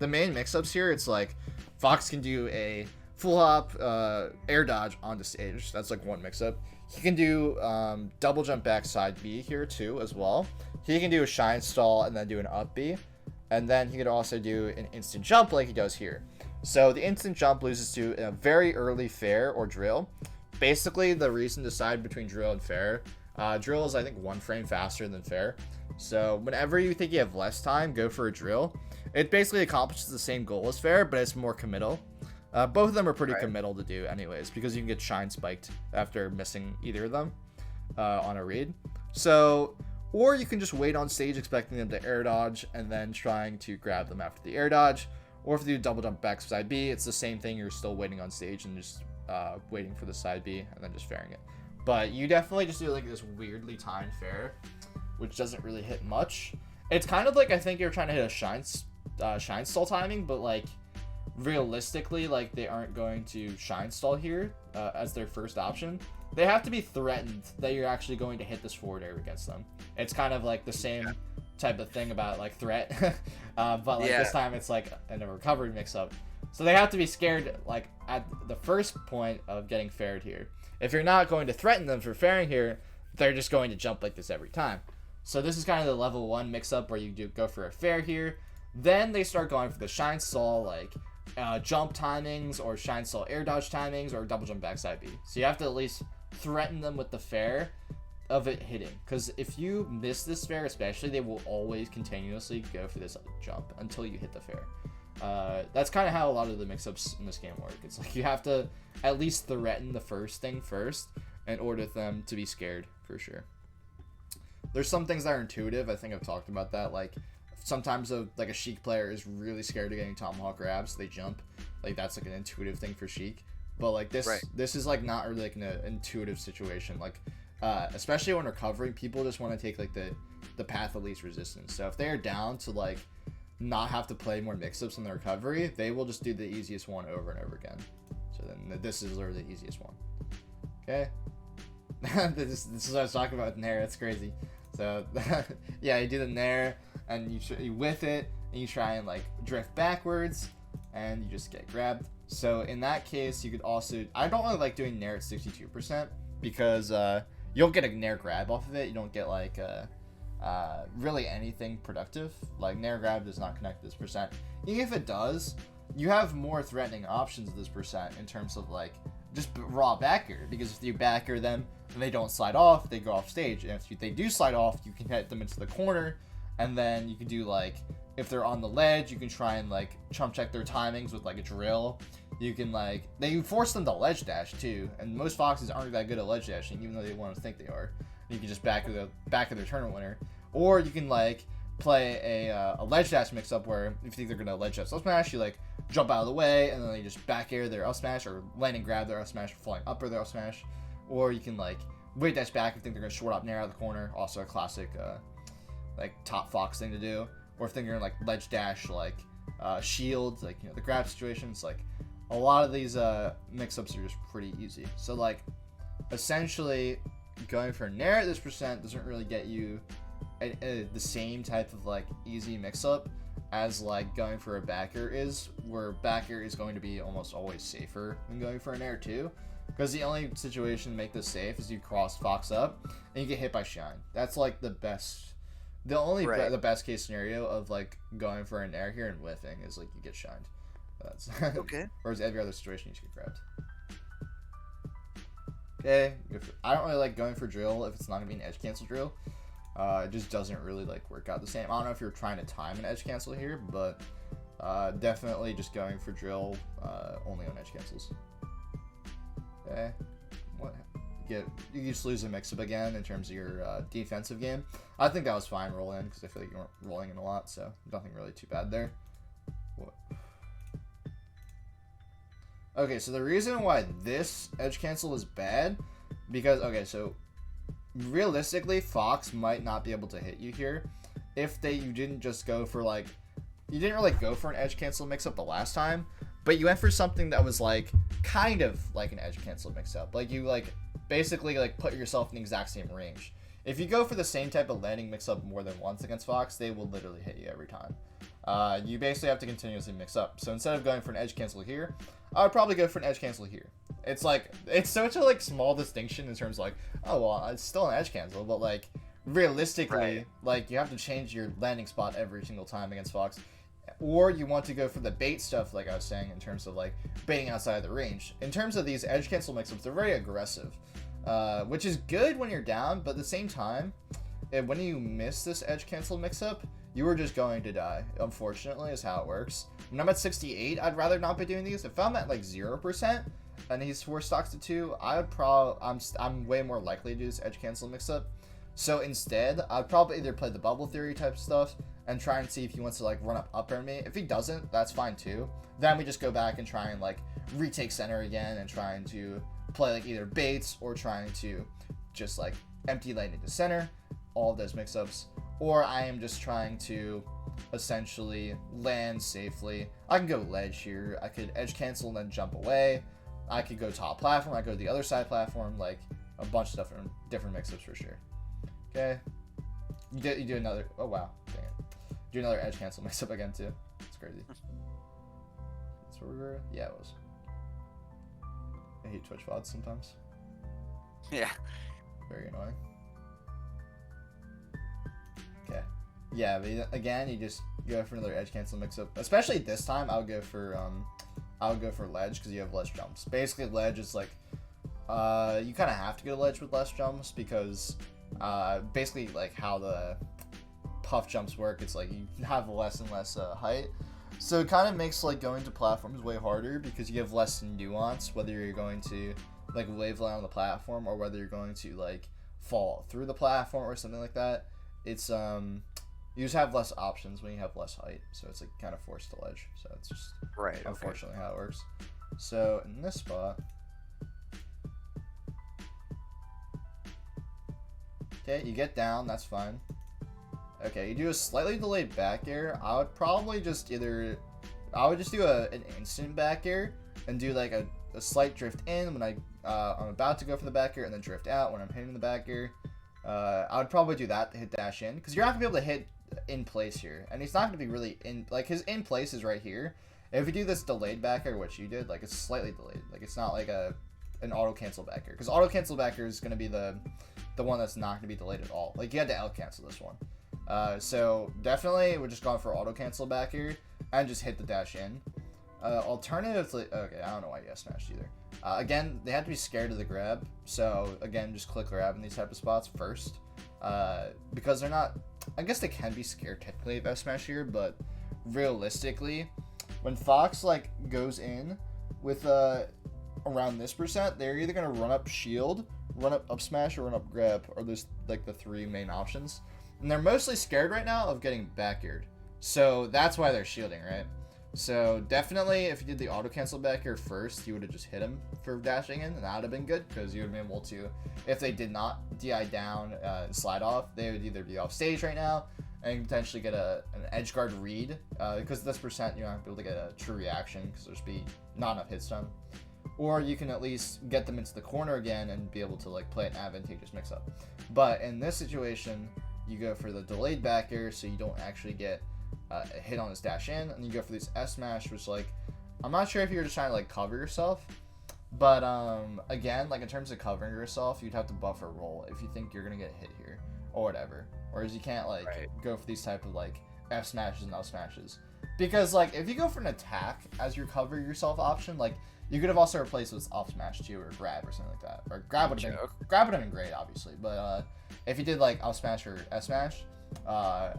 main mix-ups here. It's like Fox can do a full hop air dodge onto stage. That's like one mix-up. He can do double jump back side B here too as well. He can do a shine stall and then do an up B, and then he could also do an instant jump like he does here. So the instant jump loses to a very early fair or drill. Basically, the reason to decide between drill and fair. Drill is, I think, 1 frame faster than fair. So whenever you think you have less time, go for a drill. It basically accomplishes the same goal as fair, but it's more committal. Both of them are pretty committal to do anyways, because you can get shine spiked after missing either of them on a read. So, or you can just wait on stage expecting them to air dodge and then trying to grab them after the air dodge. Or if you do double jump back side B, it's the same thing. You're still waiting on stage and just waiting for the side B and then just fairing it. But you definitely just do like this weirdly timed fair, which doesn't really hit much. It's kind of like, I think you're trying to hit a shine stall timing, but like realistically, like they aren't going to shine stall here as their first option. They have to be threatened that you're actually going to hit this forward air against them. It's kind of like the same type of thing about like threat, but like this time it's like in a recovery mix-up. So they have to be scared like at the first point of getting faired here. If you're not going to threaten them for fairing here, they're just going to jump like this every time. So this is kind of the level 1 mix-up where you do go for a fair here. Then they start going for the shine stall, like jump timings or shine stall air dodge timings or double jump backside B. So you have to at least threaten them with the fair of it hitting, because if you miss this fair especially, they will always continuously go for this jump until you hit the fair. That's kind of how a lot of the mix-ups in this game work. It's like you have to at least threaten the first thing first in order for them to be scared, for sure. There's some things that are intuitive. I think I've talked about that. Like sometimes like a Sheik player is really scared of getting tomahawk grabs. They jump. Like that's like an intuitive thing for Sheik. But like this is like not really like an intuitive situation. Like especially when recovering, people just want to take like the path of least resistance. So if they are down to like not have to play more mix-ups in the recovery, they will just do the easiest one over and over again. So then this is literally the easiest one. Okay. this is what I was talking about with Nair. That's crazy. So yeah, you do the Nair and you whiff it and you try and like drift backwards and you just get grabbed. So in that case, you could also, I don't really like doing Nair at 62% because you don't get a Nair grab off of it. You don't get like really anything productive. Like Nair grab does not connect to this percent. Even if it does, you have more threatening options at this percent in terms of like just raw backer, because if you backer them and they don't slide off, they go off stage, and if they do slide off, you can hit them into the corner, and then you can do like, if they're on the ledge, you can try and like chump check their timings with like a drill. You can like, they force them to ledge dash too, and most foxes aren't that good at ledge dashing, even though they want to think they are. You can just back of their tournament winner, or you can like play a ledge dash mix up where if you think they're gonna ledge dash up smash, you like jump out of the way and then they just back air their up smash, or land and grab their up smash, or flying up or their up smash. Or you can like Wavedash Back if you think they're gonna short up Nair out of the corner, also a classic like top fox thing to do. Or if they're gonna like ledge dash like shield, like, you know, the grab situations. Like a lot of these mix-ups are just pretty easy. So like essentially going for Nair at this percent doesn't really get you the same type of like easy mix-up as like going for a backer is, where backer is going to be almost always safer than going for an Nair too, because the only situation to make this safe is you cross fox up and you get hit by shine. That's like the best, the only the best case scenario of like going for an Nair here and whiffing is like you get shined. That's okay. Whereas every other situation you just get grabbed. Okay, I don't really like going for drill if it's not gonna be an edge cancel drill. It just doesn't really like work out the same. I don't know if you're trying to time an edge cancel here, but definitely just going for drill only on edge cancels. Okay, you just lose a mix-up again in terms of your defensive game. I think that was fine roll in because I feel like you weren't rolling in a lot, so nothing really too bad there. What? Okay, so the reason why this edge cancel is bad, because, okay, so realistically, Fox might not be able to hit you here if you didn't just go for like, you didn't really go for an edge cancel mix up the last time, but you went for something that was like kind of like an edge cancel mix up. Like you like basically like put yourself in the exact same range. If you go for the same type of landing mix up more than once against Fox, they will literally hit you every time. You basically have to continuously mix up. So instead of going for an edge cancel here, I would probably go for an edge cancel here. It's like, it's such a like small distinction in terms of like, oh well, it's still an edge cancel, but like realistically, like you have to change your landing spot every single time against Fox. Or you want to go for the bait stuff, like I was saying, in terms of like baiting outside of the range. In terms of these edge cancel mix-ups, they're very aggressive, which is good when you're down, but at the same time, when you miss this edge cancel mix-up, you are just going to die, unfortunately, is how it works. When I'm at 68, I'd rather not be doing these. If I'm at like 0% and he's 4 stocks to 2, I'm way more likely to do this edge cancel mix-up. So instead, I'd probably either play the bubble theory type stuff and try and see if he wants to like run up air me. If he doesn't, that's fine too. Then we just go back and try and like retake center again and trying to play like either baits or trying to just like empty lane into center, all of those mix-ups. or I am just trying to essentially land safely. I can go ledge here. I could edge cancel and then jump away. I could go top platform. I go to the other side platform. Like a bunch of different mix-ups for sure. Okay. You do another. Oh wow. Dang it. Do another edge cancel mix-up again too. It's crazy. That's where we were. Yeah, it was. I hate Twitch VODs sometimes. Yeah. Very annoying. Okay. Yeah, but again, you just go for another edge cancel mix up. Especially this time, I would go for ledge because you have less jumps. Basically, ledge is like you kind of have to go ledge with less jumps because basically like how the puff jumps work. It's like you have less and less height. So it kind of makes like going to platforms way harder because you have less nuance whether you're going to like waveland on the platform or whether you're going to like fall through the platform or something like that. It's you just have less options when you have less height, so it's like kind of forced to ledge. So it's just right. Unfortunately, how it works. So in this spot, okay, you get down. That's fine. Okay, you do a slightly delayed back air. I would probably just do an instant back air and do like a slight drift in when I'm about to go for the back air and then drift out when I'm hitting the back air. I would probably do that to hit dash in because you're not gonna be able to hit in place here, and he's not gonna be really in, like his in place is right here. If you do this delayed back air, which you did, like it's slightly delayed, like it's not like an auto cancel back air because auto cancel back air is gonna be the one that's not gonna be delayed at all. Like you had to L cancel this one. So definitely we're just going for auto cancel back here and just hit the dash in. Alternatively, okay, I don't know why you smashed either. Again, they have to be scared of the grab. So again, just click grab in these type of spots first. Because they're not, I guess they can be scared technically of smash here, but realistically, when Fox like goes in with around this percent, they're either gonna run up shield, run up smash, or run up grab, or there's like the three main options. And they're mostly scared right now of getting back aired. So that's why they're shielding, right? So definitely if you did the auto cancel back air first, you would have just hit him for dashing in, and that would have been good because you would have been able to, if they did not DI down and slide off, they would either be off stage right now and potentially get an Edgeguard read because this percent you're not going to be able to get a true reaction because there's be not enough hits done. Or you can at least get them into the corner again and be able to like play an advantageous mix up. But in this situation, you go for the delayed back air so you don't actually get a hit on his dash in, and you go for this S smash, which like I'm not sure if you're just trying to like cover yourself, but again, like in terms of covering yourself, you'd have to buffer roll if you think you're gonna get hit here or whatever. Whereas you can't like go for these type of like F smashes and L smashes because like if you go for an attack as your cover yourself option, like you could have also replaced it with up smash too or grab or something like that. Or grab would have been great obviously, but if you did like up smash or S smash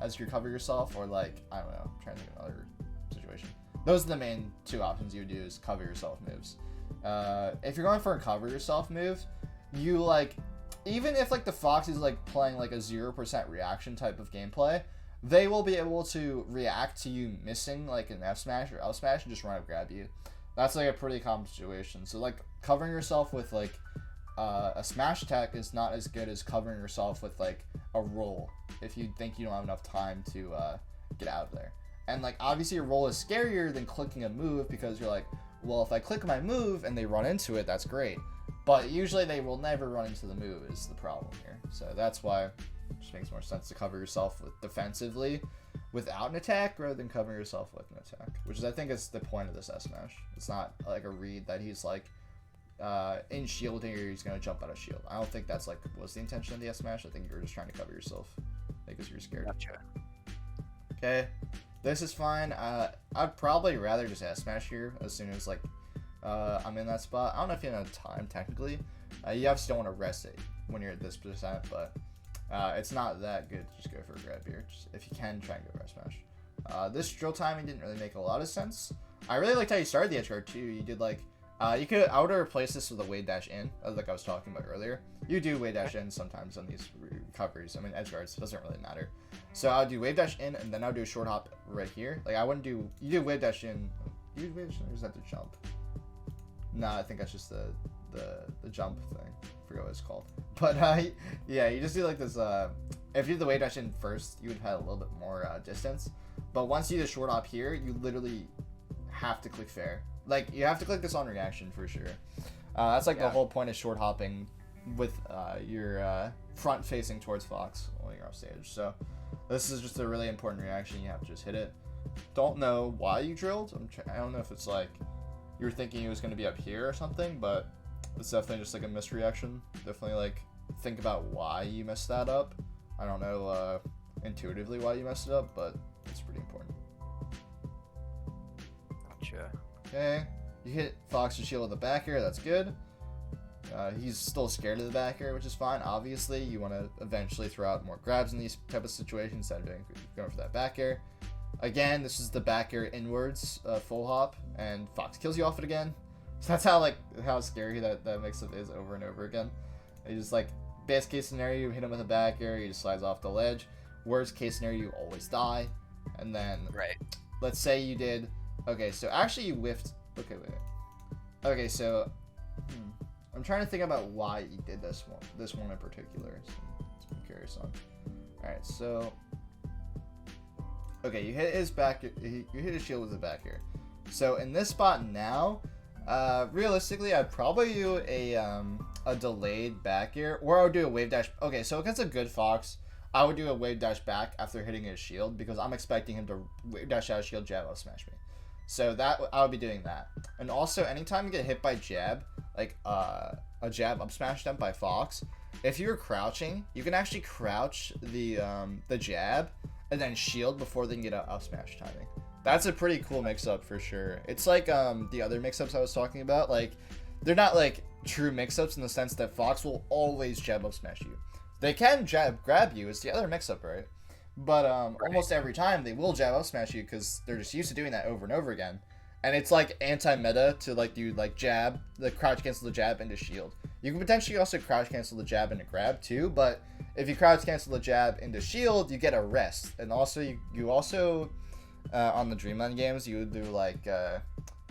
as your cover yourself, or like I don't know, I'm trying to think of another situation. Those are the main two options you would do is cover yourself moves. If you're going for a cover yourself move, you like even if like the Fox is like playing like a 0% reaction type of gameplay, they will be able to react to you missing like an F smash or L smash and just run up grab you. That's like a pretty common situation. So like covering yourself with like a smash attack is not as good as covering yourself with like a roll if you think you don't have enough time to get out of there. And like obviously a roll is scarier than clicking a move because you're like, well, if I click my move and they run into it, that's great. But usually they will never run into the move is the problem here. So that's why it just makes more sense to cover yourself with defensively without an attack rather than covering yourself with an attack, which is I think is the point of this S smash. It's not like a read that he's like in shielding or he's gonna jump out of shield. I don't think that's like was the intention of the S smash. I think you're just trying to cover yourself because you're scared. Gotcha. Okay, this is fine. I'd probably rather just S smash here as soon as like I'm in that spot. I don't know if you have time technically. You obviously don't want to rest it when you're at this percent, but it's not that good to just go for a grab here. Just, if you can, try and go for S smash. This drill timing didn't really make a lot of sense. I really liked how you started the Edgeguard too. You did like I would have replaced this with a Wavedash In, like I was talking about earlier. You do Wavedash In sometimes on these recoveries. I mean, Edgeguards, it doesn't really matter. So I'll do Wavedash In, and then I'll do a short hop right here. Like I wouldn't do, you do Wavedash In. You do Wavedash In, or is that the jump? No, I think that's just the jump thing. I forgot what it's called. But yeah, you just do like this if you did the Wavedash in first, you would have had a little bit more distance. But once you do the short hop here, you literally have to click fair. Like, you have to click this on reaction for sure. That's like the whole point of short hopping with your front facing towards Fox when you're off stage. So this is just a really important reaction. You have to just hit it. Don't know why you drilled. I don't know if it's like you were thinking it was going to be up here or something, but it's definitely just like a misreaction. Definitely like think about why you messed that up. I don't know intuitively why you messed it up, but it's pretty important. Gotcha. Okay, you hit Fox's shield with the back air. That's good. He's still scared of the back air, which is fine. Obviously, you want to eventually throw out more grabs in these type of situations instead of going for that back air. Again, this is the back air inwards full hop, and Fox kills you off it again. So that's how scary that mix-up is over and over again. You just like, best case scenario, you hit him with a back air, he just slides off the ledge. Worst case scenario, you always die. And then, let's say you did, okay, so actually you whiffed, okay, wait. Okay, so, I'm trying to think about why you did this one in particular. So I'm curious on. Alright, so, okay, you hit his back, you hit his shield with the back air. So in this spot now, realistically, I'd probably do a delayed back air, or I would do a wave dash. Okay, so against a good Fox, I would do a wave dash back after hitting his shield because I'm expecting him to wave dash out of shield, jab up smash me. So that I would be doing that. And also, anytime you get hit by jab, like a jab up smash attempt by Fox, if you're crouching, you can actually crouch the jab and then shield before they can get up smash timing. That's a pretty cool mix-up for sure. It's like the other mix-ups I was talking about. Like, they're not like true mix-ups in the sense that Fox will always jab up smash you. They can jab grab you. It's the other mix-up, right? But almost every time they will jab up smash you because they're just used to doing that over and over again. And it's like anti-meta to like do like jab, the crouch cancel the jab into shield. You can potentially also crouch cancel the jab into grab too, but if you crouch cancel the jab into shield, you get a rest. And also you also on the Dreamland games, you would do like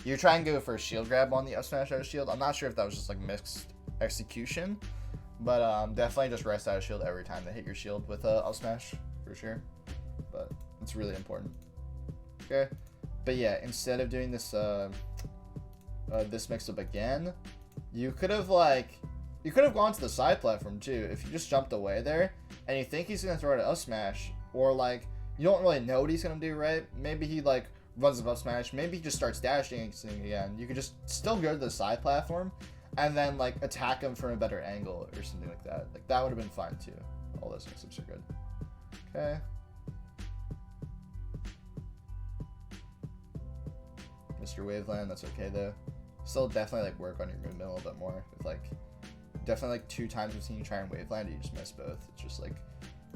you try and go for a shield grab on the up smash out of shield. I'm not sure if that was just like mixed execution, but definitely just rest out of shield every time they hit your shield with a up smash for sure. But it's really important. Okay, but yeah, instead of doing this this mix up again, you could have gone to the side platform too. If you just jumped away there and you think he's gonna throw it at up smash, or like you don't really know what he's gonna do, right? Maybe he like runs up smash, maybe he just starts dashing again. You could just still go to the side platform and then like attack him from a better angle or something like that. Like that would have been fine too. All those mix-ups are good. Okay. Mr. Waveland, that's okay though. Still definitely like work on your movement a little bit more. With like definitely like 2 times we've seen you try and Waveland, you just miss both. It's just like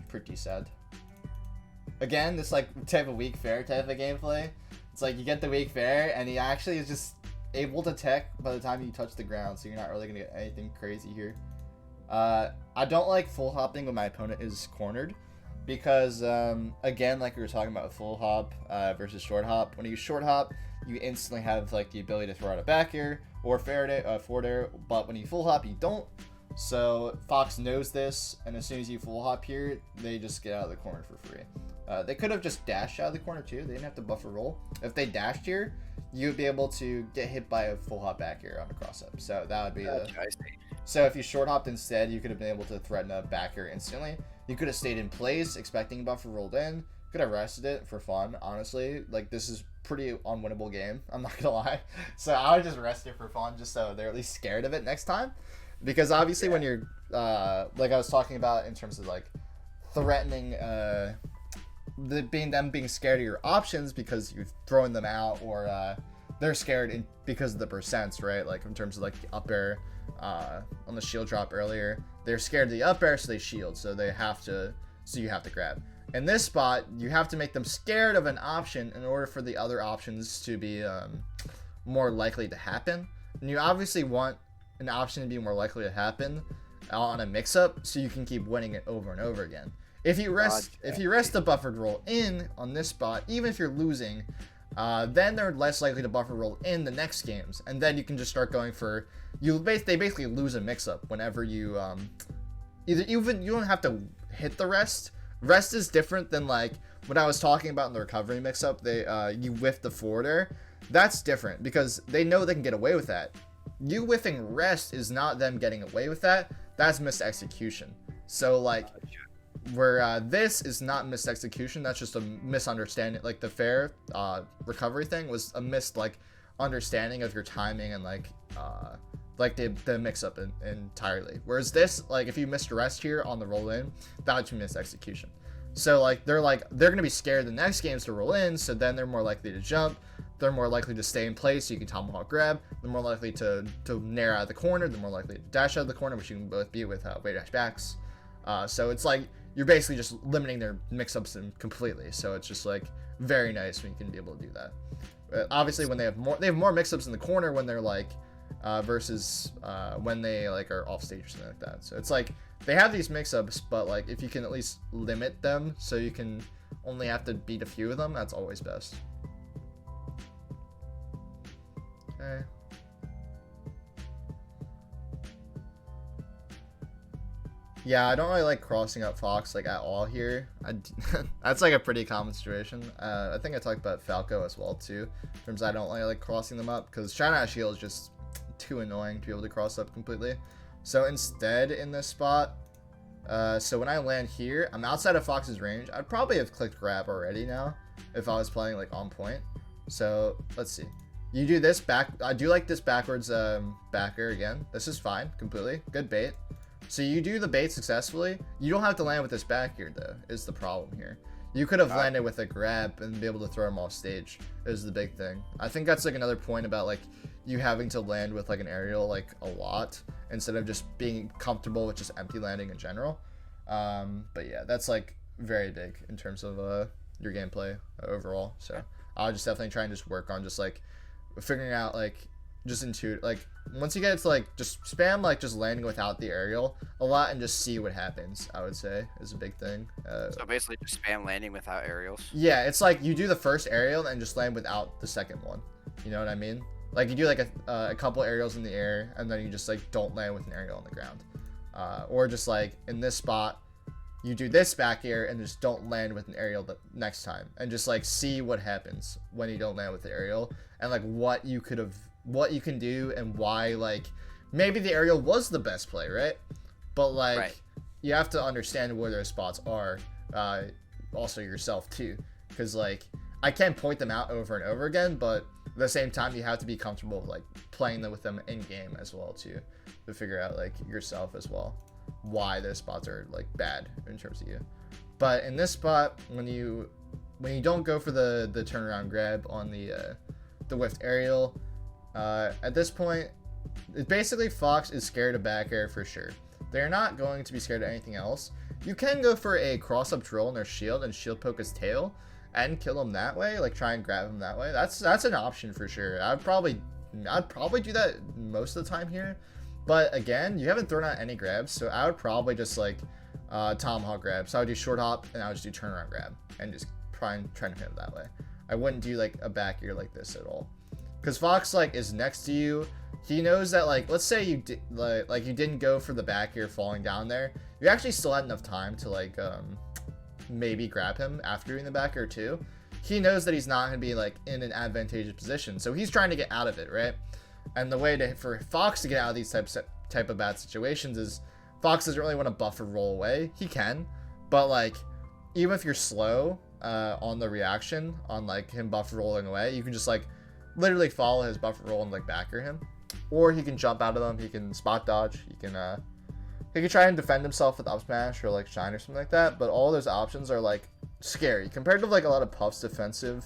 pretty sad. Again, this like type of weak fair type of gameplay. It's like you get the weak fair and he actually is just able to tech by the time you touch the ground, so you're not really gonna get anything crazy here. I don't like full hopping when my opponent is cornered because again, like we were talking about with full hop versus short hop, when you short hop, you instantly have like the ability to throw out a back air or forward air, but when you full hop, you don't. So Fox knows this, and as soon as you full hop here, they just get out of the corner for free. They could have just dashed out of the corner too. They didn't have to buffer roll. If they dashed here, you would be able to get hit by a full hop back air on a cross up. So that would be So if you short hopped instead, you could have been able to threaten a back air instantly. You could have stayed in place, expecting buffer rolled in. Could have rested it for fun, honestly. Like, this is pretty unwinnable game, I'm not gonna lie. So I would just rest it for fun, just so they're at least scared of it next time. Because obviously when you're, like I was talking about in terms of like threatening, them being scared of your options because you've thrown them out, or they're scared because of the percents, right? Like in terms of like the up air on the shield drop earlier, they're scared of the up air, so they shield, so you have to grab. In this spot, you have to make them scared of an option in order for the other options to be more likely to happen. And you obviously want an option to be more likely to happen on a mix-up, so you can keep winning it over and over again. If you rest the buffered roll in on this spot, even if you're losing, then they're less likely to buffer roll in the next games, and then you can just start going for they basically lose a mix-up whenever you you don't have to hit the rest, Rest is different than like when I was talking about in the recovery mix-up. You whiff the forwarder. That's different because they know they can get away with that. You whiffing rest is not them getting away with that. That's missed execution. So like, where this is not missed execution, that's just a misunderstanding. Like the fair recovery thing was a missed like understanding of your timing and like the mix-up entirely. Whereas this, like if you missed rest here on the roll in, that would be missed execution. So like they're gonna be scared the next games to roll in, so then they're more likely to jump. They're more likely to stay in place so you can tomahawk grab. They're more likely to nair out of the corner. They're more likely to dash out of the corner, which you can both be with Wavedash Backs. So it's like you're basically just limiting their mix-ups completely. So it's just like very nice when you can be able to do that. Obviously, when they have more mix-ups in the corner when they're like versus when they like are off stage or something like that. So it's like they have these mix-ups, but like if you can at least limit them so you can only have to beat a few of them, that's always best. Okay. Yeah, I don't really like crossing up Fox like at all here. That's like a pretty common situation. I think I talked about Falco as well too. In terms of I don't really like crossing them up because China Shield is just too annoying to be able to cross up completely. So instead in this spot, so when I land here, I'm outside of Fox's range. I'd probably have clicked grab already now if I was playing like on point. So let's see. You do this back. I do like this backwards backer again. This is fine completely. Good bait. So you do the bait successfully. You don't have to land with this back here though, is the problem here. You could have landed with a grab and be able to throw him off stage is the big thing. I think that's like another point about like you having to land with like an aerial like a lot instead of just being comfortable with just empty landing in general. But yeah, that's like very big in terms of your gameplay overall. So I'll just definitely try and just work on just like figuring out like just intuitive, like once you get it to like just spam like just landing without the aerial a lot and just see what happens, I would say is a big thing. So basically just spam landing without aerials. Yeah, it's like you do the first aerial and just land without the second one, you know what I mean? Like you do like a couple aerials in the air and then you just like don't land with an aerial on the ground, or just like in this spot you do this back air and just don't land with an aerial the next time and just like see what happens when you don't land with the aerial and like what you can do and why like maybe the aerial was the best play, right? But like you have to understand where those spots are, also yourself too, because like I can point them out over and over again, but at the same time you have to be comfortable with, like playing them with them in game as well too, to figure out like yourself as well why those spots are like bad in terms of you. But in this spot, when you don't go for the turnaround grab on the whiffed aerial, at this point, it's basically Fox is scared of back air for sure. They're not going to be scared of anything else. You can go for a cross-up troll in their shield and shield poke his tail and kill him that way, like try and grab him that way. That's an option for sure. I'd probably do that most of the time here. But again, you haven't thrown out any grabs, so I would probably just like tomahawk grab. So I would do short hop and I would just do turnaround grab and just try to hit him that way. I wouldn't do like a back ear like this at all. Because Fox like is next to you, he knows that like let's say you did like you didn't go for the back ear falling down there, you actually still had enough time to like maybe grab him after doing the back ear too. He knows that he's not gonna be like in an advantageous position, so he's trying to get out of it, right? And the way for Fox to get out of these type of bad situations is Fox doesn't really want to buffer roll away. He can, but like even if you're slow on the reaction on like him buffer rolling away, you can just like literally follow his buffer roll and like backer him, or he can jump out of them. He can spot dodge. He can try and defend himself with Upsmash or like Shine or something like that. But all those options are like scary compared to like a lot of Puff's defensive,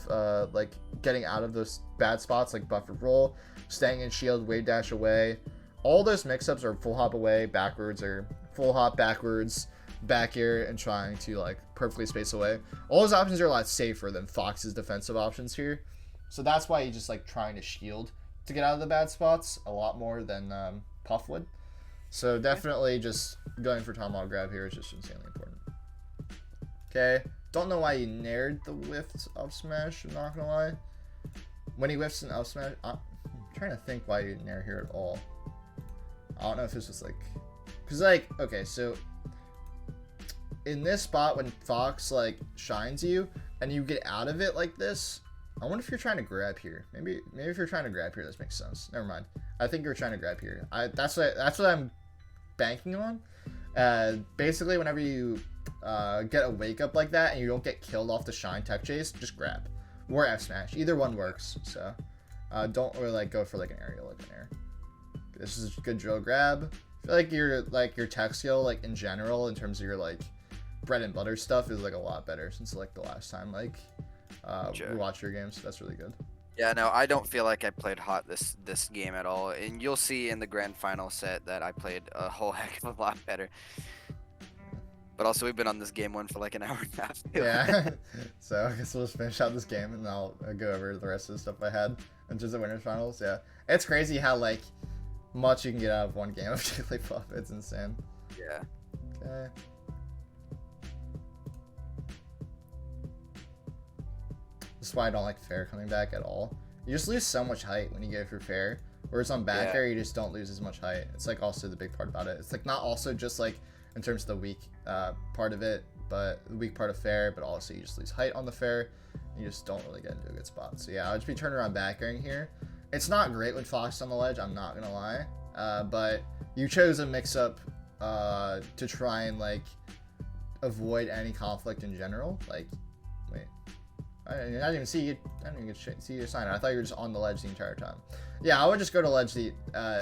like getting out of those bad spots like buffer roll, staying in shield, wave dash away. All those mix-ups are full hop away backwards or full hop backwards, back air, and trying to like perfectly space away. All those options are a lot safer than Fox's defensive options here. So that's why he's just like trying to shield to get out of the bad spots a lot more than Puff would. So definitely just going for tomahawk grab here is just insanely important. Okay, don't know why he naired the whiffed up smash, I'm not gonna lie. When he whiffs an up smash, I'm trying to think why he nair here at all. I don't know if it's just like, cause like, okay, so in this spot when Fox like shines you and you get out of it like this. I wonder if you're trying to grab here. Maybe if you're trying to grab here, this makes sense. Never mind. I think you're trying to grab here. That's what I'm banking on. Basically, whenever you get a wake up like that and you don't get killed off the shine tech chase, just grab or F smash. Either one works. So don't really like go for like an aerial like an air. This is a good drill grab. I feel like your tech skill like in general in terms of your like bread and butter stuff is like a lot better since like the last time like we watched your games. So that's really good. Yeah, no, I don't feel like I played hot this game at all, and you'll see in the grand final set that I played a whole heck of a lot better. But also, we've been on this game one for like an hour and a half. Yeah. So I guess we'll just finish out this game and I'll go over the rest of the stuff I had in terms of winners finals. Yeah, it's crazy how like much you can get out of one game of Jigglypuff. It's insane. Yeah. Okay. This is why I don't like fair coming back at all. You just lose so much height when you go for fair. Whereas on back air, you just don't lose as much height. It's like also the big part about it. It's like not also just like in terms of the weak part of it, but the weak part of fair, but also you just lose height on the fair. You just don't really get into a good spot. So yeah, I would just be turning around back airing here. It's not great with Fox on the ledge, I'm not gonna lie. But you chose a mix-up to try and like avoid any conflict in general. Like, wait. I didn't even see you. I didn't even see your sign. I thought you were just on the ledge the entire time. Yeah, I would just go to ledge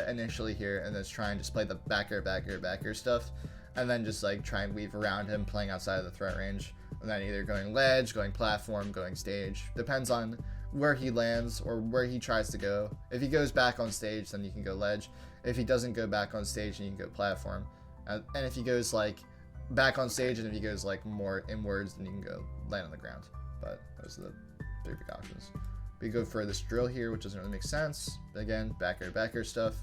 initially here and just try and just play the back air stuff, and then just like try and weave around him, playing outside of the threat range, and then either going ledge, going platform, going stage. Depends on where he lands or where he tries to go. If he goes back on stage, then you can go ledge. If he doesn't go back on stage, then you can go platform. And if he goes like back on stage, and if he goes like more inwards, then you can go land on the ground. But those are the three big options. We go for this drill here, which doesn't really make sense. But again, back air stuff.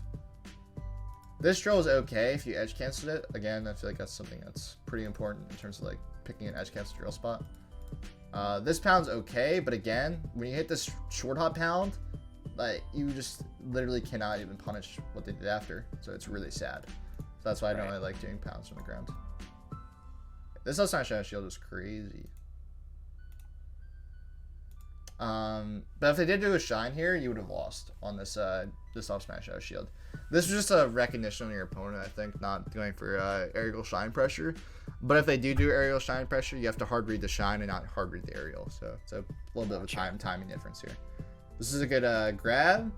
This drill is okay if you edge canceled it. Again, I feel like that's something that's pretty important in terms of like picking an edge cancel drill spot. This pound's okay, but again, when you hit this short hop pound, like you just literally cannot even punish what they did after. So it's really sad. So that's why I don't really like doing pounds from the ground. This Upsmash shield is crazy. But if they did do a shine here, you would have lost on this this Upsmash shield. This was just a recognition on your opponent, I think, not going for aerial shine pressure. But if they do aerial shine pressure, you have to hard read the shine and not hard read the aerial. So it's a little bit of a timing difference here. This is a good grab.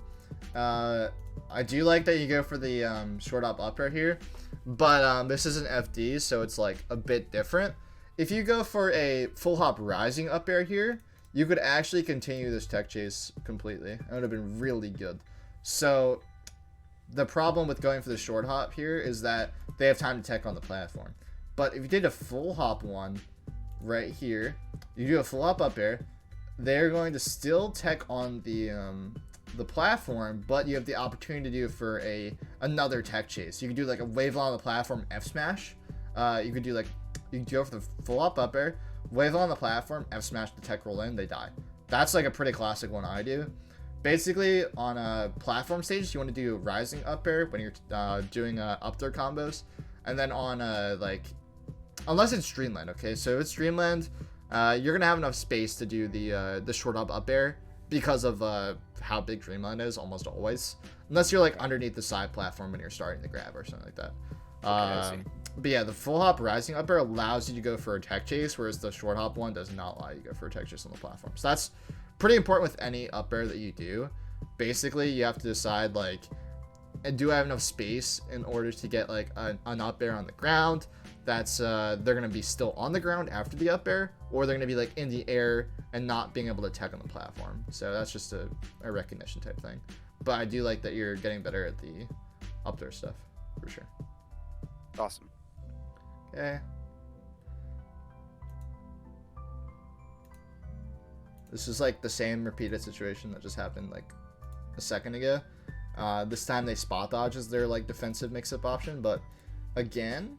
I do like that you go for the short hop up right here, but this is an FD, so it's like a bit different. If you go for a full hop rising up air here, you could actually continue this tech chase completely. It would have been really good. So the problem with going for the short hop here is that they have time to tech on the platform. But if you did a full hop one right here, you do a full hop up air, they're going to still tech on the platform, but you have the opportunity to do it for another tech chase. You can do like a wave on the platform F smash. You could go for the full up air, wave on the platform, F smash the tech roll in, they die. That's like a pretty classic one I do. Basically, on a platform stage, you want to do rising up air when you're doing up throw combos, and then on like, unless it's Dreamland, okay? So if it's Dreamland, you're gonna have enough space to do the short up air because of how big Dreamland is almost always, unless you're like underneath the side platform when you're starting the grab or something like that. But yeah, the full hop rising up air allows you to go for a tech chase, whereas the short hop one does not allow you to go for a tech chase on the platform. So that's pretty important with any up air that you do. Basically, you have to decide like, do I have enough space in order to get like an up air on the ground that's they're gonna be still on the ground after the up air, or they're gonna be like in the air and not being able to tech on the platform. So that's just a recognition type thing. But I do like that you're getting better at the up there stuff for sure. Awesome. Okay. This is like the same repeated situation that just happened like a second ago. This time they spot dodge as their like defensive mix-up option, but again,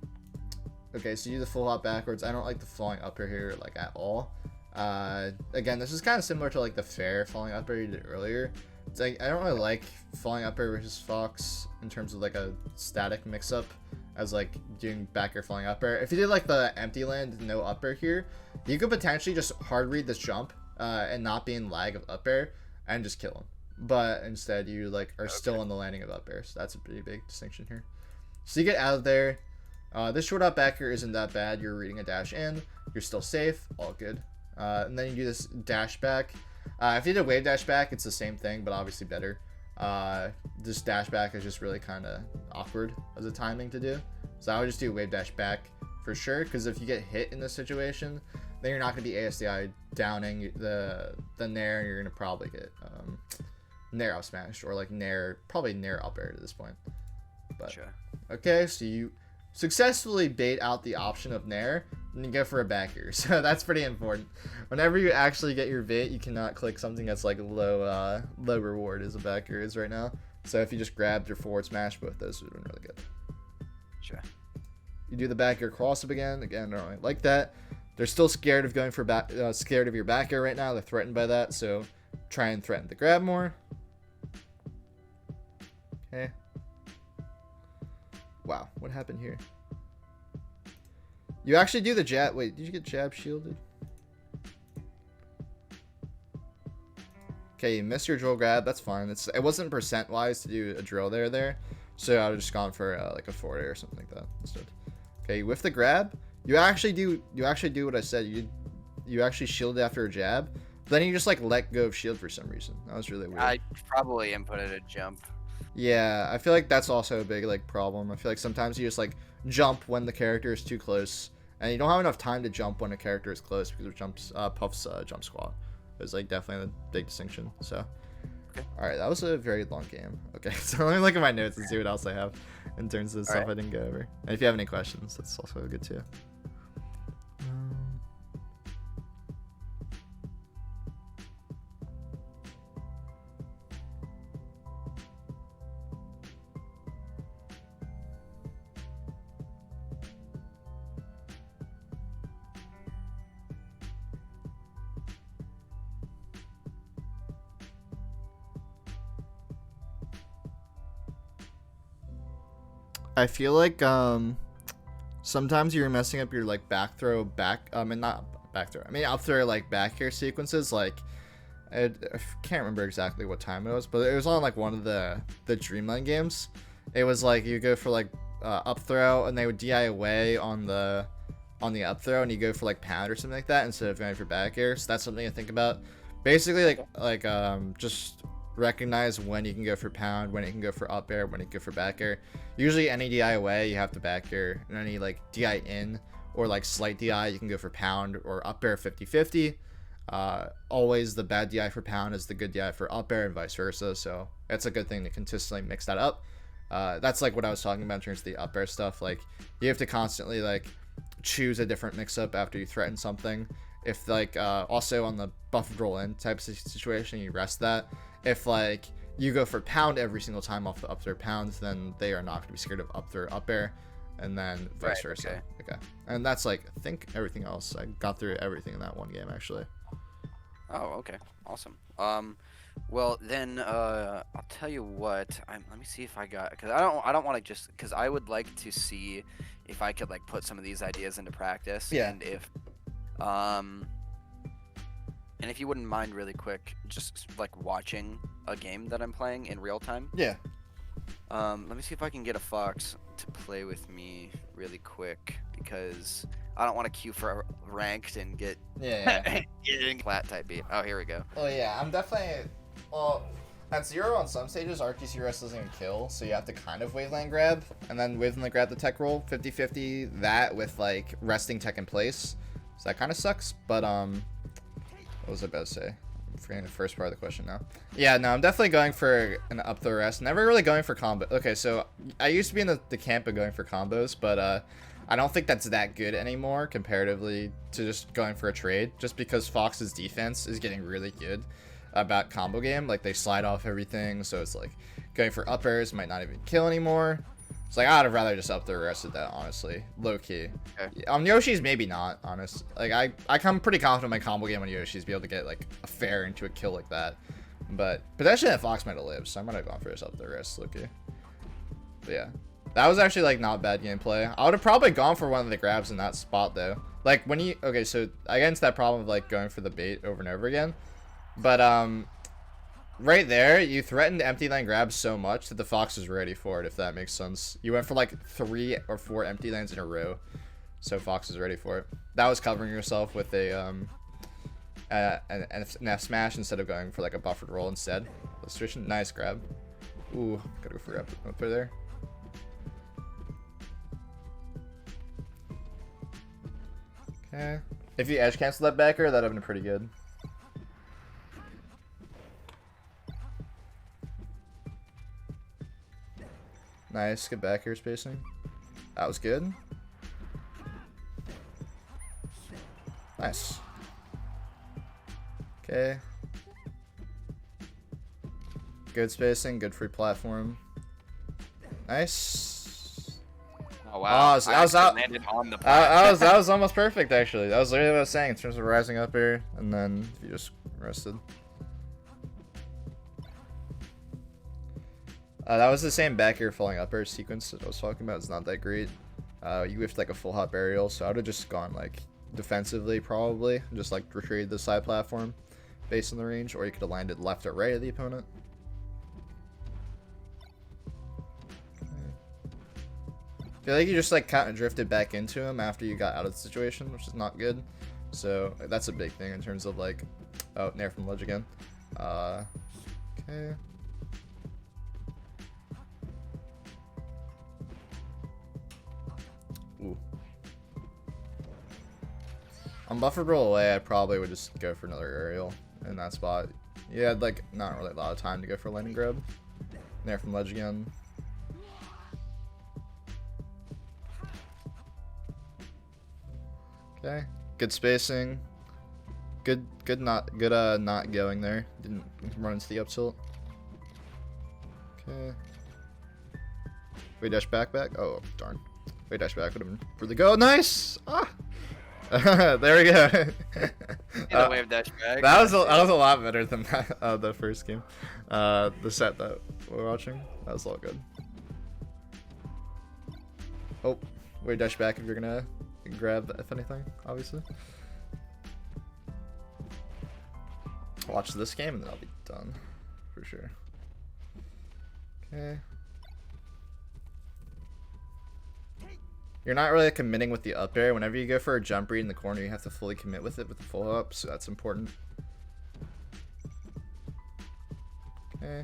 okay, so you do the full hop backwards. I don't like the falling up here like at all. Again, this is kind of similar to like the fair falling up you did earlier. it's like I don't really like falling up air versus Fox in terms of like a static mix-up as like doing back air falling up air. If you did like the empty land, no up air here, you could potentially just hard read this jump and not be in lag of up air and just kill him. But instead you like are still on the landing of up air, so that's a pretty big distinction here. So you get out of there. This short up back air isn't that bad. You're reading a dash in, you're still safe, all good. And then you do this dash back. If you did a wave dash back, it's the same thing, but obviously better. This dash back is just really kind of awkward as a timing to do. So I would just do Wavedash Back for sure, because if you get hit in this situation, then you're not going to be ASDI downing the Nair, and you're going to probably get Nair up smashed, or like probably Nair up air at this point. But sure. Okay, so you successfully bait out the option of Nair, and you go for a back air. So that's pretty important. Whenever you actually get your bait, you cannot click something that's like low reward as a back air is right now. So if you just grabbed your forward smash, both those would have been really good. Sure. You do the back air cross up again. Again, I don't really like that. They're still scared of going for scared of your back air right now. They're threatened by that, so try and threaten the grab more. Okay. Wow, what happened here? You actually do the jab. Wait, did you get jab shielded? Okay, you missed your drill grab. That's fine. It wasn't percent wise to do a drill there. So I would have just gone for like a forward air or something like that instead. Okay, with the grab, you actually do what I said. You actually shielded after a jab. But then you just like let go of shield for some reason. That was really weird. I probably inputted a jump. Yeah, I feel like that's also a big like problem. I feel like sometimes you just like jump when the character is too close, and you don't have enough time to jump when a character is close because of Puff's jump squat. It's like definitely a big distinction. So, okay. All right, that was a very long game. Okay, so let me look at my notes and see what else I have in terms of stuff I didn't go over. And if you have any questions, that's also good too. I feel like sometimes you're messing up your like back throw not back throw. I mean up throw like back air sequences. Like I can't remember exactly what time it was, but it was on like one of the Dreamland games. It was like you go for like up throw and they would DI away on the up throw, and you go for like pound or something like that instead of going for back air. So that's something to think about. Basically like just recognize when you can go for pound, when you can go for up air, when you can go for back air. Usually any DI away you have to back air, and any like DI in or like slight DI you can go for pound or up air 50-50. Always the bad DI for pound is the good DI for up air and vice versa, so it's a good thing to consistently mix that up. That's like what I was talking about in terms of the up air stuff. Like you have to constantly like choose a different mix up after you threaten something. If like also on the buff roll in type of situation, you rest that. If like you go for pound every single time off the up throw pounds, then they are not going to be scared of up throw up air, and then vice versa. Okay. And that's like I think everything else. I got through everything in that one game actually. Oh, okay, awesome. Well then, I'll tell you what. Let me see if I got, because I don't want to just, because I would like to see if I could like put some of these ideas into practice. Yeah. And if you wouldn't mind really quick, just like watching a game that I'm playing in real time. Yeah. Let me see if I can get a Fox to play with me really quick, because I don't want to queue for ranked and get getting Plat type beat. Oh, here we go. Oh yeah, I'm definitely at 0 on some stages, RQCRS doesn't even kill, so you have to kind of waveland grab, and then waveland grab the tech roll 50-50 that with like resting tech in place. So that kind of sucks, but what was I about to say? I'm forgetting the first part of the question now. Yeah, no, I'm definitely going for an up throw rest. Never really going for combo. Okay, so I used to be in the camp of going for combos, but I don't think that's that good anymore comparatively to just going for a trade, just because Fox's defense is getting really good about combo game. Like they slide off everything, so it's like going for up airs might not even kill anymore. It's like I'd have rather just up the rest of that, honestly, low key. Okay. On Yoshi's maybe not, honest. Like I come pretty confident in my combo game on Yoshi's be able to get like a fair into a kill like that. But potentially that Fox might have lived, so I might have gone for this up the wrist, Lucky. But yeah. That was actually like not bad gameplay. I would have probably gone for one of the grabs in that spot though. Like when you okay, so against that problem of like going for the bait over and over again. But right there, you threatened empty lane grabs so much that the Fox was ready for it, if that makes sense. You went for like 3 or 4 empty lanes in a row. So Fox was ready for it. That was covering yourself with an F smash instead of going for like a buffered roll instead. Illustration, nice grab. Ooh, gotta go for grab up there. Okay. If you edge cancel that backer, that'd have been pretty good. Nice, good backer spacing. That was good. Nice. Okay. Good spacing, good free platform. Nice. Oh wow! Oh, I was out. Landed on the that was almost perfect actually. That was literally what I was saying in terms of rising up here, and then you just rested. That was the same back air falling up air sequence that I was talking about. It's not that great. You whiffed like a full hop aerial, so I would have just gone like defensively probably, just like retreated the side platform based on the range, or you could have landed left or right of the opponent. I feel like you just like kind of drifted back into him after you got out of the situation, which is not good. So that's a big thing in terms of like, oh, nair from ledge again. Okay. Ooh. On buffered roll away, I probably would just go for another aerial in that spot. You had like not really a lot of time to go for landing grab. Nair from ledge again. Okay, good spacing. Good not going there. Didn't run into the up tilt. Okay. Wavedash back. Oh darn. Wavedash back would have been really good. Nice. Ah. There we go. Wavedash back. That was a lot better than that, the first game. The set that we're watching. That was all good. Oh, Wavedash back if you're gonna grab, if anything, obviously. Watch this game and then I'll be done for sure. Okay. You're not really committing with the up air. Whenever you go for a jump read in the corner, you have to fully commit with it with the full up, so that's important. Okay.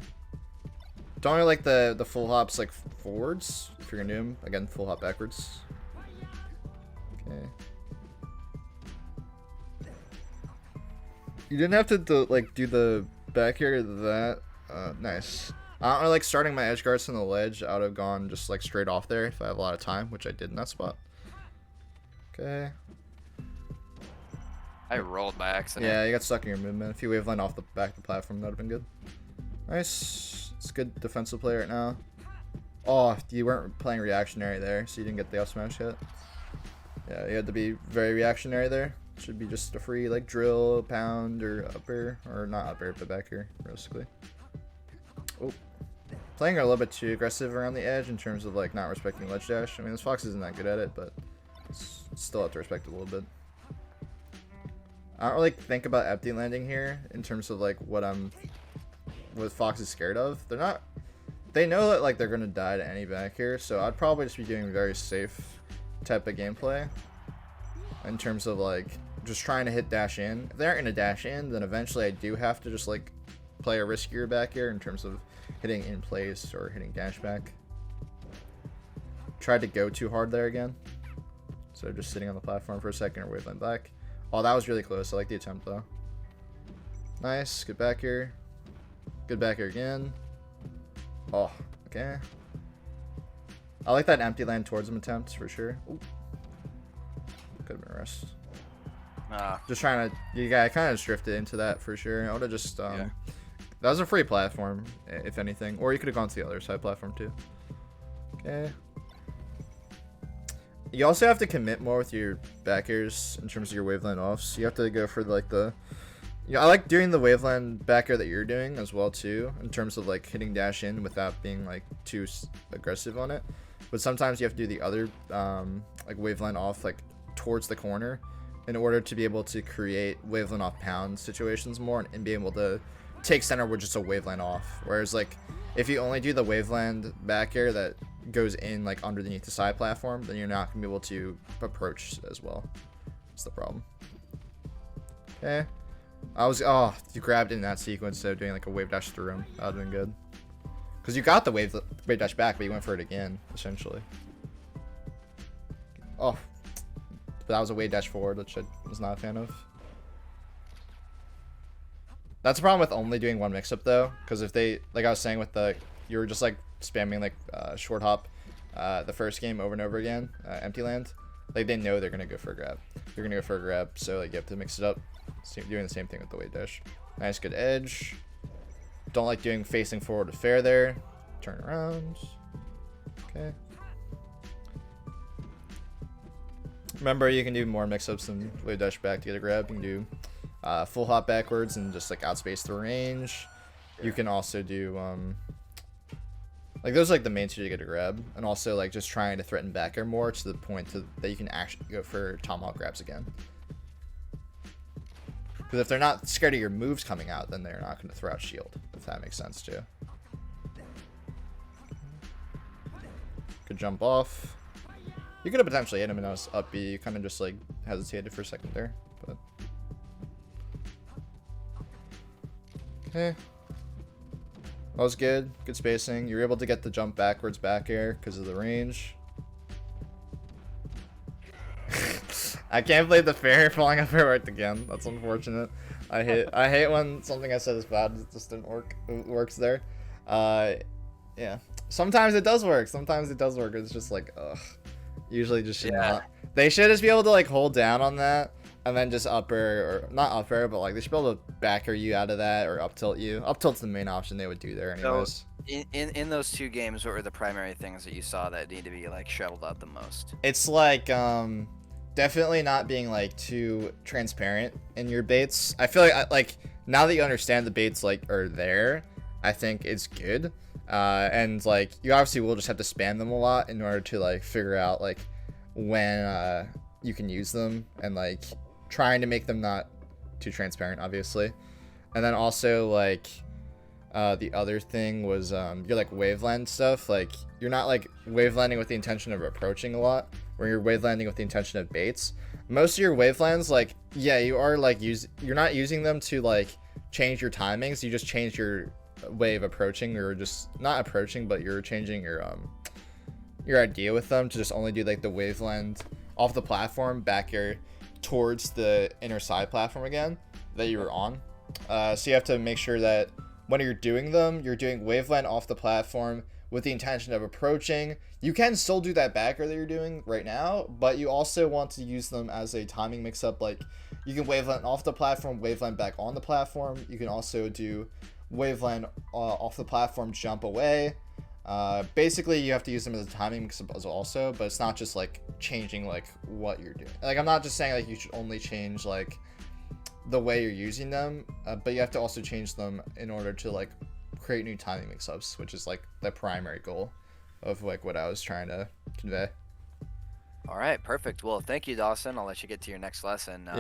Don't really like the full hops like forwards if you're gonna do them. Again, full hop backwards. Okay. You didn't have to do the back air that. Nice. I don't really like starting my Edgeguards on the ledge. I would have gone just like straight off there if I have a lot of time, which I did in that spot. Okay. I rolled by accident. Yeah, you got stuck in your movement. If you waveline off the back of the platform, that would have been good. Nice. It's a good defensive play right now. Oh, you weren't playing reactionary there, so you didn't get the Upsmash yet. Yeah, you had to be very reactionary there. Should be just a free like drill, pound, or up air, or not up air, but back air, realistically. Oh, playing a little bit too aggressive around the edge in terms of like not respecting ledge dash. I mean, this Fox isn't that good at it, but still have to respect it a little bit. I don't really think about empty landing here in terms of like what Fox is scared of. They know that like they're gonna die to any back here, so I'd probably just be doing very safe type of gameplay in terms of like just trying to hit dash in. If they aren't gonna dash in, then eventually I do have to just like play a riskier back here in terms of hitting in place or hitting dash back. Tried to go too hard there again, so just sitting on the platform for a second or waveline back. Oh, that was really close. I like the attempt though. Nice, good back here. Good back here again. Oh, okay. I like that empty land towards him attempt for sure. Ooh. Could have been a rest. Just trying to, you guys kind of drifted into that for sure. I would have just, yeah. That was a free platform, if anything. Or you could have gone to the other side platform too. Okay. You also have to commit more with your back airs in terms of your waveline offs. You have to go for like the Yeah, I like doing the waveland back air that you're doing as well too, in terms of like hitting dash in without being like too aggressive on it. But sometimes you have to do the other like waveland off like towards the corner in order to be able to create waveland off pound situations more and be able to take center with just a waveland off. Whereas like if you only do the waveland back air that goes in like underneath the side platform, then you're not gonna be able to approach as well. That's the problem. Okay. You grabbed in that sequence instead of doing like a wave dash through him. That would've been good. Because you got the wave dash back, but you went for it again, essentially. Oh. But that was a wave dash forward, which I was not a fan of. That's the problem with only doing one mix-up though. Because if they, like I was saying with the, you were just like spamming like short hop the first game over and over again, empty land. Like they know they're going to go for a grab. They're going to go for a grab, so like you have to mix it up. Doing the same thing with the wave dash. Nice, good edge. Don't like doing facing forward to fair there. Turn around. Okay. Remember, you can do more mix-ups than Wavedash Back to get a grab. You can do full hop backwards and just like outspace the range. You can also do like those are like the main two to get a grab, and also like just trying to threaten back air more to the point that you can actually go for tomahawk grabs again. Because if they're not scared of your moves coming out, then they're not going to throw out shield, if that makes sense too. Good jump off. You could have potentially hit him and I was up B. You kind of just like hesitated for a second there. But okay. That was good. Good spacing. You were able to get the jump backwards back air because of the range. I can't believe the fair falling off air worked again. That's unfortunate. I hate when something I said is bad. It just didn't work. It works there. Yeah. Sometimes it does work. Sometimes it does work. It's just like, ugh. Usually just should not. They should just be able to like hold down on that and then just up air, or not up air, but like they should be able to back air you out of that or up tilt you. Up tilt's the main option they would do there anyways. So in those two games, what were the primary things that you saw that need to be like shoveled out the most? It's like definitely not being like too transparent in your baits. I feel like now that you understand the baits like are there, I think it's good. And like you obviously will just have to spam them a lot in order to like figure out like when you can use them, and like trying to make them not too transparent obviously. And then also like the other thing was your like waveland stuff. Like you're not like wavelanding with the intention of approaching a lot, where you're wavelanding with the intention of baits. Most of your wavelands, like, yeah, you are like you're not using them to like change your timings. You just change your way of approaching, or just not approaching, but you're changing your idea with them to just only do like the waveland off the platform back air towards the inner side platform again that you were on. So you have to make sure that when you're doing them, you're doing waveland off the platform with the intention of approaching. You can still do that back air that you're doing right now, but you also want to use them as a timing mix-up. Like you can waveland off the platform, waveland back on the platform. You can also do waveland off the platform, jump away. Basically you have to use them as a timing mix-up as also, but it's not just like changing like what you're doing. Like I'm not just saying like you should only change like the way you're using them, but you have to also change them in order to like create new timing mix-ups, which is like the primary goal of like what I was trying to convey. All right, perfect. Well, thank you, Dawson. I'll let you get to your next lesson. Yeah.